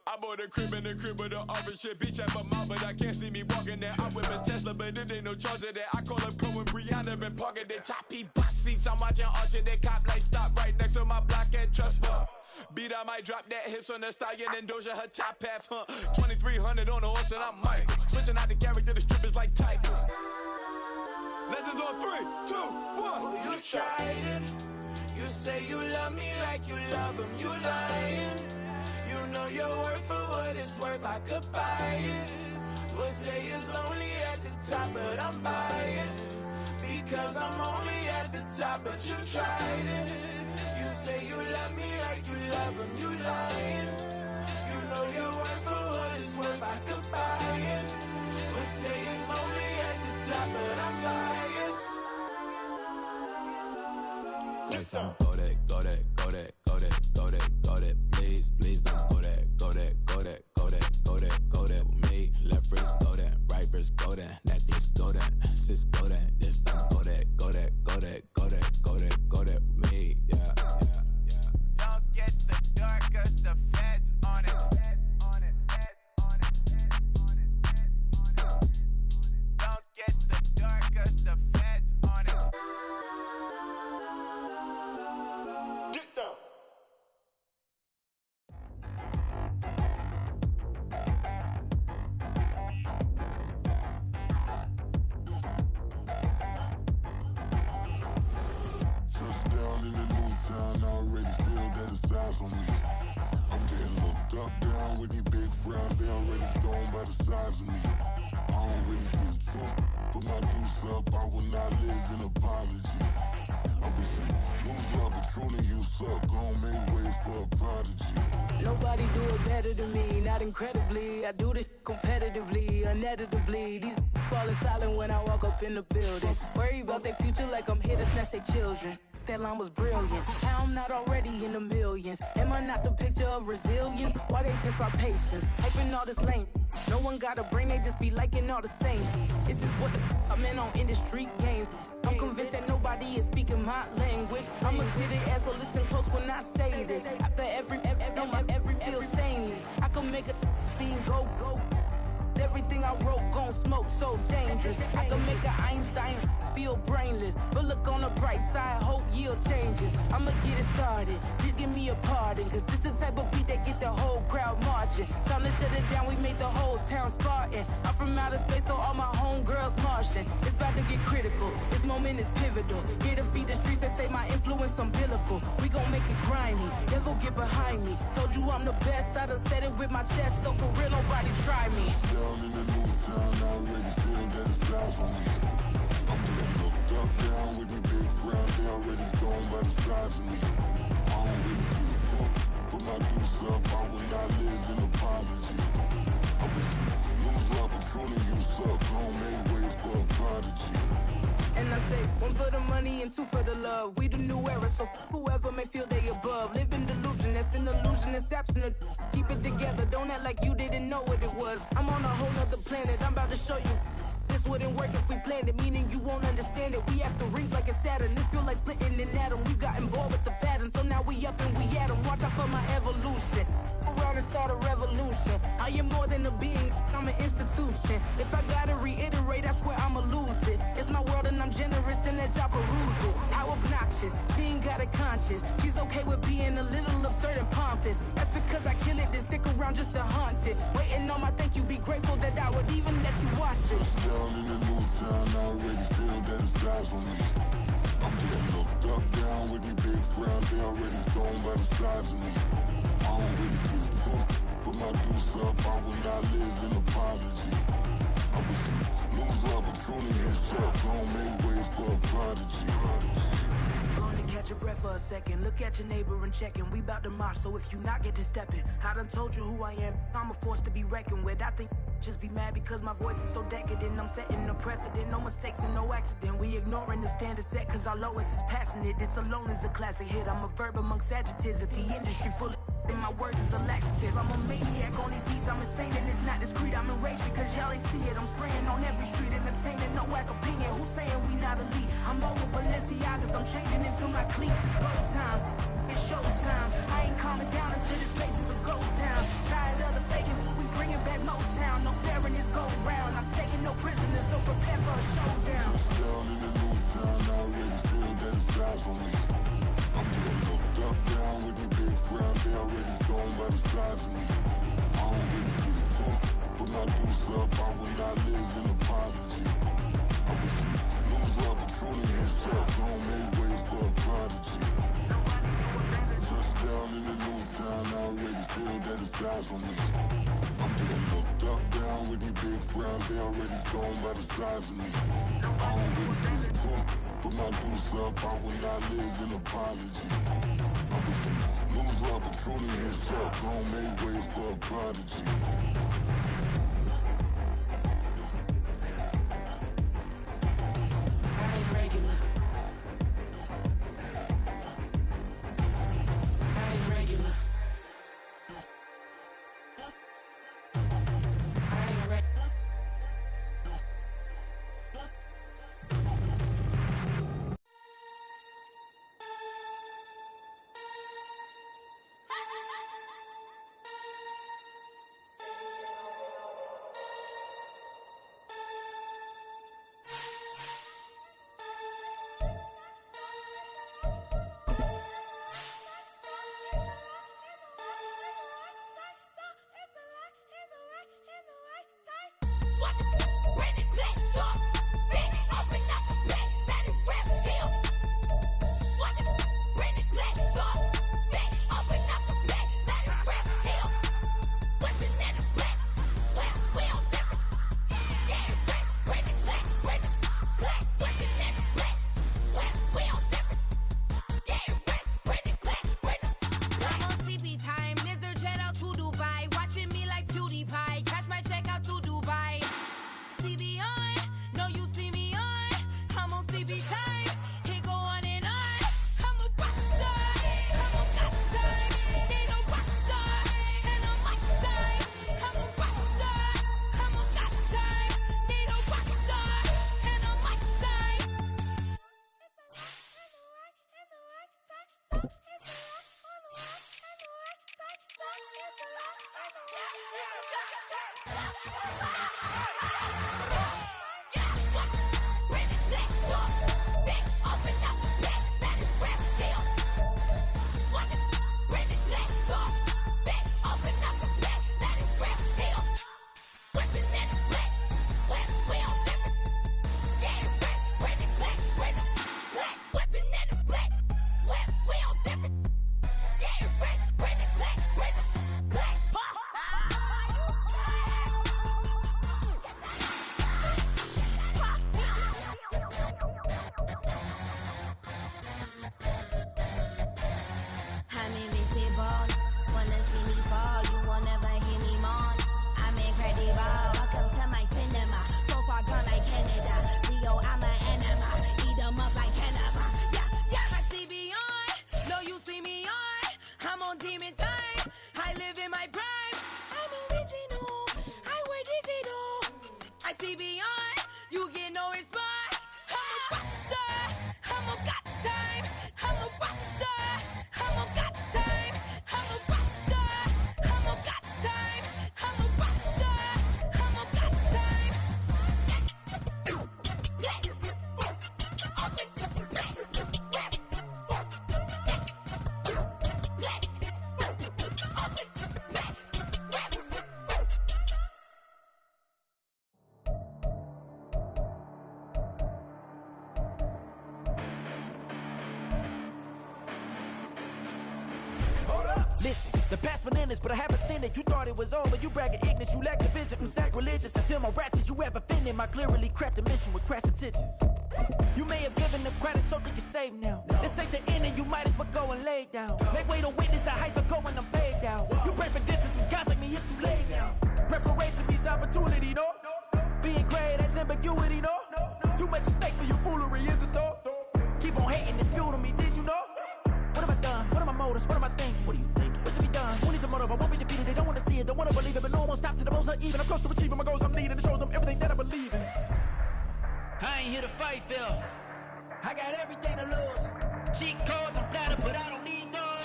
I bought a crib in the crib with the orange shit. Beach at my mouth, but I can't see me walking there. I whip a Tesla, but it ain't no charge of that. I call up Cohen, Brianna, been parking the choppy box seats. I'm watching Archer, they cop like stop right next to my block at Trust Bar. Beat, I might drop that hips on the stallion and Doja her top half, 2300 on the horse and I'm Mike. Switching out the character, the strippers like typos. Legends on 3, 2, 1. Oh, you tried it. You say you love me like you love him. You lying. You know your worth for what it's worth. I could buy it. We'll say it's lonely at the top, but I'm biased because I'm only at the top. But you tried it. You say you love me like you love him. You lying. You know your worth for what it's worth. I could buy it. We'll say it's lonely at the top, but I'm biased. Guess I'm go that, go that, go that, go that, go that, go that. Please, please don't go that, go that, go that, go that, go that, go that with me. Left wrist go that, right wrist go that, necklace go that, sis go that, this don't go that, go that, go that, go that, go that, go that with me. Yeah, yeah, yeah. Don't get the dark, cause the feds on it. Don't get the dark, cause the feds on it. Get down. Touchdown in the new town, I already feel that it's eyes on me. I'm getting looked up, down with these big frowns, they already thrown by the size of me. I don't really get truth, put my deuce up, I will not live in apology. I wish you lose love, but truly you suck, gon' make way for a prodigy. Nobody do it better than me, not incredibly. I do this competitively, uneditably. These falling silent when I walk up in the building. Worry about their future like I'm here to snatch their children. That line was brilliant. How I'm not already in the millions? Am I not the picture of resilience? Why they test my patience? Hyping all this lame. No one got a brain, they just be liking all the same. This is what the I'm in on industry games. I'm convinced that nobody is speaking my language. I'm a good ass, so listen close when I say this. After every feel stainless. I can make a fiend go. Everything I wrote gon' smoke, so dangerous. I can make an Einstein feel brainless, but look on the bright side, hope yield changes. I'ma get it started, please give me a pardon, cause this the type of beat that get the whole crowd marching. Time to shut it down, we made the whole town Spartan. I'm from outer space, so all my homegirls Martian. It's about to get critical, this moment is pivotal. Here to feed the streets that say my influence umbilical. We gon' make it grimy, devil get behind me. Told you I'm the best, I done said it with my chest, so for real nobody try me. Down in the new town, I already feel that it's eyes on me. I'm getting looked up, down with these big frowns, they already thrown by the size of me. I don't really get truth, put my deuce up, I will not live in apology. I wish you lose love, but truly you suck, gon' make way for a prodigy. And I say, one for the money and two for the love. We the new era, so whoever may feel they above. That's an illusion, it's absent. Keep it together, don't act like you didn't know what it was. I'm on a whole nother planet, I'm about to show you. This wouldn't work if we planned it, meaning you won't understand it. We have to rings like a Saturn. This feel like splitting an atom. We got involved with the pattern, so now we up and we at 'em. Watch out for my evolution. Around and start a revolution. I am more than a being, I'm an institution. If I gotta reiterate, that's where I'ma lose it. It's my world and I'm generous and that y'all peruse it. How obnoxious, she ain't got a conscience. She's okay with being a little absurd and pompous. That's because I kill it, then stick around just to haunt it. Waiting on my thank you, be grateful that I would even let you watch it. Down in the new town, I already feel that it's eyes on me. I'm getting looked up, down with these big frowns, they already thrown by the size of me. I don't really get took, put my deuce up, I will not live in apology. I wish you lose the opportunity and shut, gon' make way for a prodigy. Gonna catch your breath for a second. Look at your neighbor and check in. We bout to march, so if you not get to stepping, I done told you who I am. I'm a force to be reckoned with. I think just be mad because my voice is so decadent. I'm setting a precedent, no mistakes and no accident. We ignoring the standard set cause our lowest is passionate. This alone is a classic hit. I'm a verb amongst adjectives. If the industry full of and my words is a laxative. I'm a maniac on these beats, I'm insane and it's not discreet. I'm enraged because y'all ain't see it. I'm spraying on every street, entertaining, no whack opinion. Who's saying we not elite? I'm over Balenciagas, I'm changing into my cleats. It's go time, it's show time. I ain't calming down until this place is a ghost town. Tired of the faking, we bringing back Motown. No sparing this go round. I'm taking no prisoners, so prepare for a showdown. Down in the new town, I already feel that it's eyes on me. I'm getting looked up, down with these big frowns, they already thrown by the size of me. I don't really get took, put my deuce up, I will not live in apology. I wish you lose the opportunity and shut, gon' make way for a prodigy. Touchdown in the new town, I already feel that it's eyes on me. I'm getting looked up, down with these big frowns, they already thrown by the size of me. I don't really get took, put my deuce up, I will not live in apology. I wish you lose the opportunity and shut, gon' make way for a prodigy. I ain't regular. I ain't regular. I ain't regular. on demon time. I live in my prime. I'm original. I wear digital. I see beyond. You get no response. I'm a rock star. I'm a got time. I'm a rock star. I'm a got time. I'm a rock star. I'm a got time. I'm a rock star. I'm a got time. Listen, the past bananas, but I haven't seen it. You thought it was over, you bragging ignorance, you lack the vision. I'm sacrilegious, I feel my wrath. You ever offended my clearly crafted mission with crass intentions. You may have given them credit so they can save now. This ain't the end and you might as well go and lay down. Make way to witness the heights are going, I'm paid down. You pray for distance from guys like me, it's too late now. Preparation means opportunity, no? Being great, that's ambiguity, no? Too much at stake for your foolery, is it though? Keep on hating, it's fuel to me, did you know? What have I done? What are my motives? What am I thinking? What are you thinking? What's to be done? Who needs a motive? I won't be defeated. They don't want to see it, don't want to believe it, but no one will stop to the most uneven. I'm close to achieving my goals. I'm needing to show them everything that I believe in. I ain't here to fight, Phil. I got everything to lose. Cheat codes, I'm flattered, but I don't need those.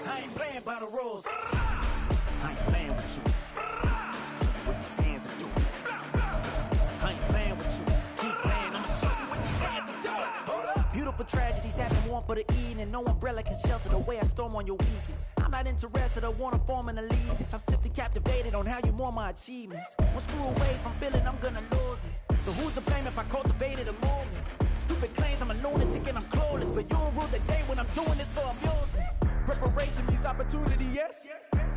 I ain't playing by the rules. I ain't playing with you. Show you what these hands are doing. I ain't playing with you. Keep playing, I'ma show you what these hands are doing. Hold up. Beautiful tragedies happen, one for the evening. No umbrella can shelter the way I storm on your weekends. I'm not interested, I wanna form an allegiance. I'm simply captivated on how you more my achievements. One screw away from feeling I'm gonna lose it. So who's to blame if I cultivated a movement? Stupid claims I'm a lunatic and I'm clueless, but you'll rule the day when I'm doing this for amusement. Preparation means opportunity, yes.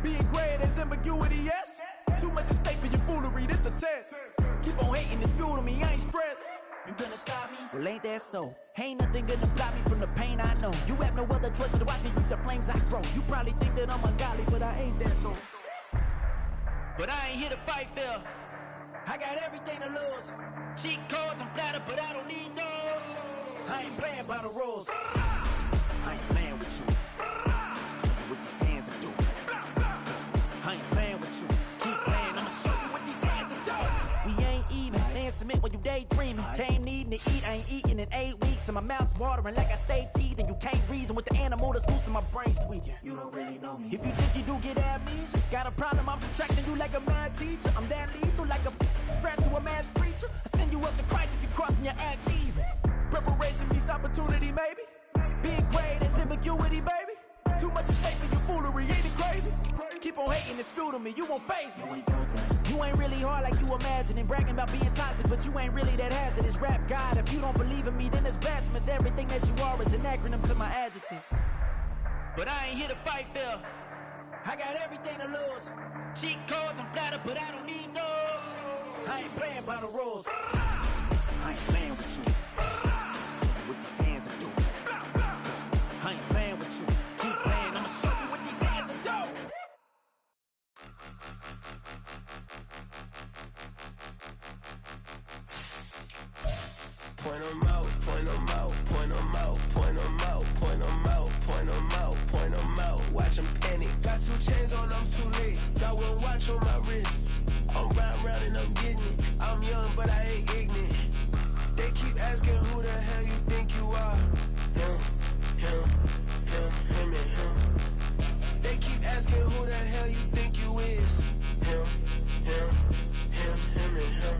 Being great is ambiguity, yes. Too much at stake for your foolery, this a test. Keep on hating, it's fuel to me, I ain't stressed. You gonna stop me? Well, ain't that so? Ain't nothing gonna block me from the pain I know. You have no other choice but to watch me reap the flames I grow. You probably think that I'm ungodly, but I ain't that though. But I ain't here to fight, Phil. I got everything to lose. Cheat codes, I'm flattered, but I don't need those. I ain't playing by the rules. I ain't playing with you. Show you what these hands are doing. I ain't playing with you. Keep playing, I'ma show you what these hands are doing. We ain't even. Man, submit when you daydreaming. Came needing to eat, I ain't eating in 8 weeks. And my mouth's watering like I stay teeth. And you can't reason with the animal that's loose and my brain's tweaking. You don't really know me. If you think you do get amnesia, got a problem, I'm subtracting you like a mad teacher. I'm that lethal like a threat to a mass preacher. I send you up to Christ if you crossing your act evil. Preparation means opportunity, maybe. Being great is ambiguity, baby. Too much at stake for your foolery, ain't it crazy? Keep on hating, it's fuel to me, you won't faze me. You ain't really hard like you imagining. Bragging about being toxic, but you ain't really that hazardous. Rap God, if you don't believe in me, then it's blasphemous. Everything that you are is an acronym to my adjectives. But I ain't here to fight, Phil. I got everything to lose. Cheat codes, I'm flattered, but I don't need those. I ain't playing by the rules. I ain't playing with you. Show you what these hands are doing. I ain't playing with you. Keep playing, I'ma show you what these hands are doing. Point 'em out, point 'em out, point 'em out, point 'em out, point 'em out, point 'em out, point 'em out. Watch 'em panic. Got 2 chains on, I'm too late. Got 1 watch on my wrist. I'm round and I'm getting it. I'm young, but I ain't ignorant. They keep asking who the hell you think you are. Him, and him. They keep asking who the hell you think you is. Him, and him.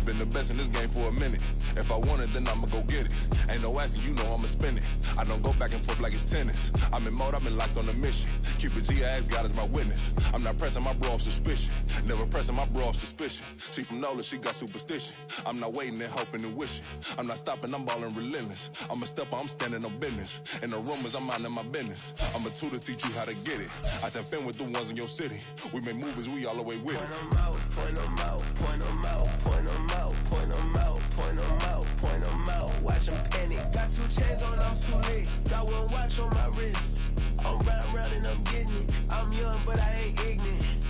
Been the best in this game for a minute. If I want it, then I'ma go get it. Ain't no asking, you know I'ma spin it. I don't go back and forth like it's tennis. I'm in mode, I've been locked on a mission. Cupid G, I ask God as my witness. I'm not pressing my bro off suspicion. Never pressing my bro off suspicion. She from Nola, she got superstition. I'm not waiting and hoping and wishing. I'm not stopping, I'm balling relentless. I'm a stepper, I'm standing on business. In the rumors, I'm minding my business. I'm a tutor, teach you how to get it. I said, fin with the ones in your city. We make movies, we all the way with it. Point 'em out, point 'em out, point 'em out, point 'em out, point 'em out, point 'em out, point 'em out. Watch 'em panic. Got 2 chains on, I'm too late. Got 1 watch on my wrist. I'm round and I'm getting it. I'm young, but I ain't ignorant.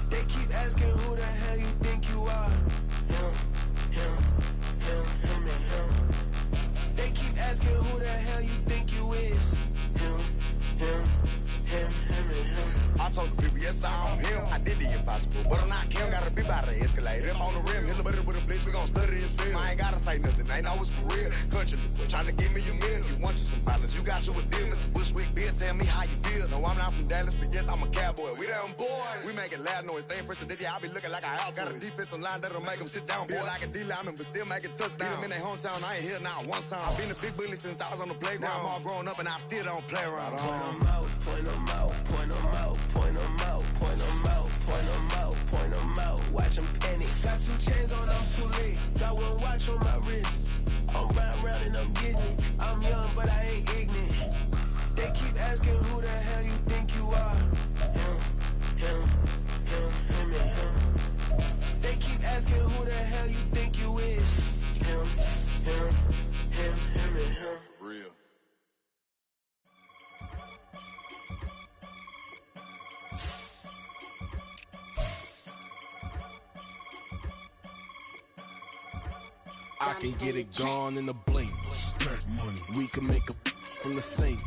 They keep asking who the hell you think you are. Him, and him. They keep asking who the hell you think you is. Him, I'm him. I did the impossible, but I'm not Kim. Gotta be by the escalator. Him on the rim, hit the butter with a blitz. We gon' study his film. I ain't gotta say nothing, ain't know it's for real. Country, trying to give me a meal. You want you some balance, you got you a deal. Mr. Bushwick, bitch, tell me how you feel. No, I'm not from Dallas, but yes, I'm a cowboy. We them boys. We making loud noise, staying fresh to this. I be looking like a house. Got a defensive line that'll make them sit down. Feel like a D-lineman, but still making touchdowns. Beat them in their hometown, I ain't here not one time. I've been a big bully since I was on the playground. Now I'm all grown up and I still don't play around. Point them out, point them out, point them out, point them out, point them out, point them out, point them out. Watch them panic. Got 2 chains on, I'm too late. Got 1 watch on my wrist. I'm round and I'm getting it. I'm young, but I ain't ignorant. They keep asking who the hell you think you are. Him, and him. They keep asking who the hell you think you is. Him, and him. Real. I can get it gone in a blink. Stack money. We can make a from the sink.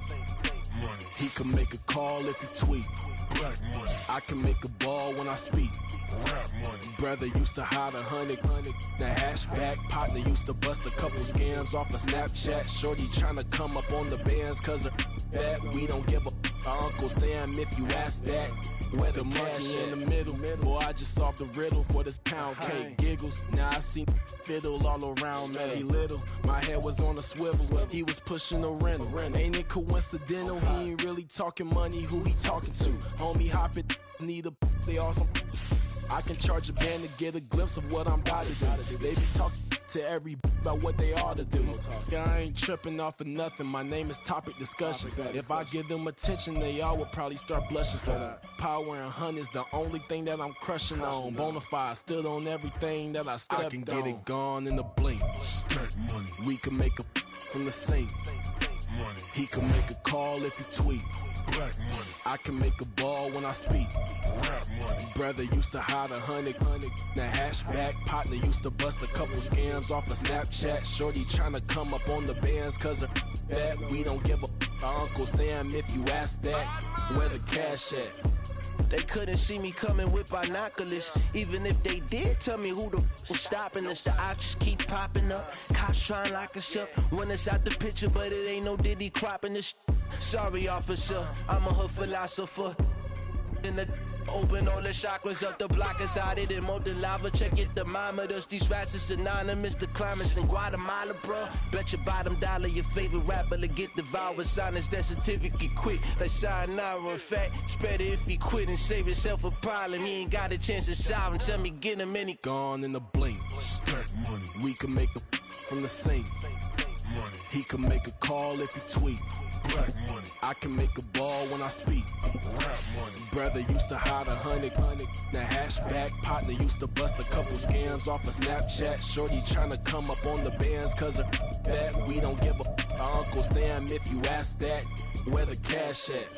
Money. He can make a call if he tweet. Black money. I can make a ball when I speak. Rap money. Brother used to hide 100. The hashback partner used to bust a couple scams off of Snapchat. Shorty tryna come up on the bands cause of that. We don't give a Uncle Sam if you ask that. Where the money in the middle. Boy, I just solved the riddle for this pound cake. Giggles, now I see fiddle all around me. He little, my head was on a swivel. He was pushing a rental. Ain't it coincidental? He ain't really talking money. Who he talking to? Homie hopping, need a they awesome. I can charge a band to get a glimpse of what I'm about to do. They be talking to every about what they ought to do. I ain't tripping off of nothing. My name is Topic Discussion. If I give them attention, they all would probably start blushing. So power and hunt is the only thing that I'm crushing on. Bonafide stood on everything that I stepped on. I can get it gone in a blink. Stack money. We can make a from the sink. Money. He can make a call if he tweet. Black money. I can make a ball when I speak. Rap money. Brother used to hide 100. The hashback partner used to bust a couple scams off of Snapchat. Shorty tryna come up on the bands cause of that. We don't give a Uncle Sam if you ask that. Where the cash at? They couldn't see me coming with binoculars. Even if they did tell me who the was stopping us, the options keep popping up. Cops trying to lock us up when it's out the picture, but it ain't no Diddy cropping this. Sorry, officer, I'm a hood philosopher. In the open all the chakras up, the block is out it and more than lava. Check your thermometers, these rats is anonymous. The climates in Guatemala, bro. Bet your bottom dollar your favorite rapper to get devoured. Sign his death certificate quick, like sayonara. In fact, it's better if he quit and save himself a problem. He ain't got a chance to solve him. Tell me get him any gone in a blink. Stack money. We can make a from the sink. Money. He can make a call if he tweet. Black money. I can make a ball when I speak. Rap money. Brother used to hide 100. The hashback partner used to bust a couple scams off of Snapchat. Shorty tryna come up on the bands cause of that. We don't give a Uncle Sam if you ask that. Where the cash at?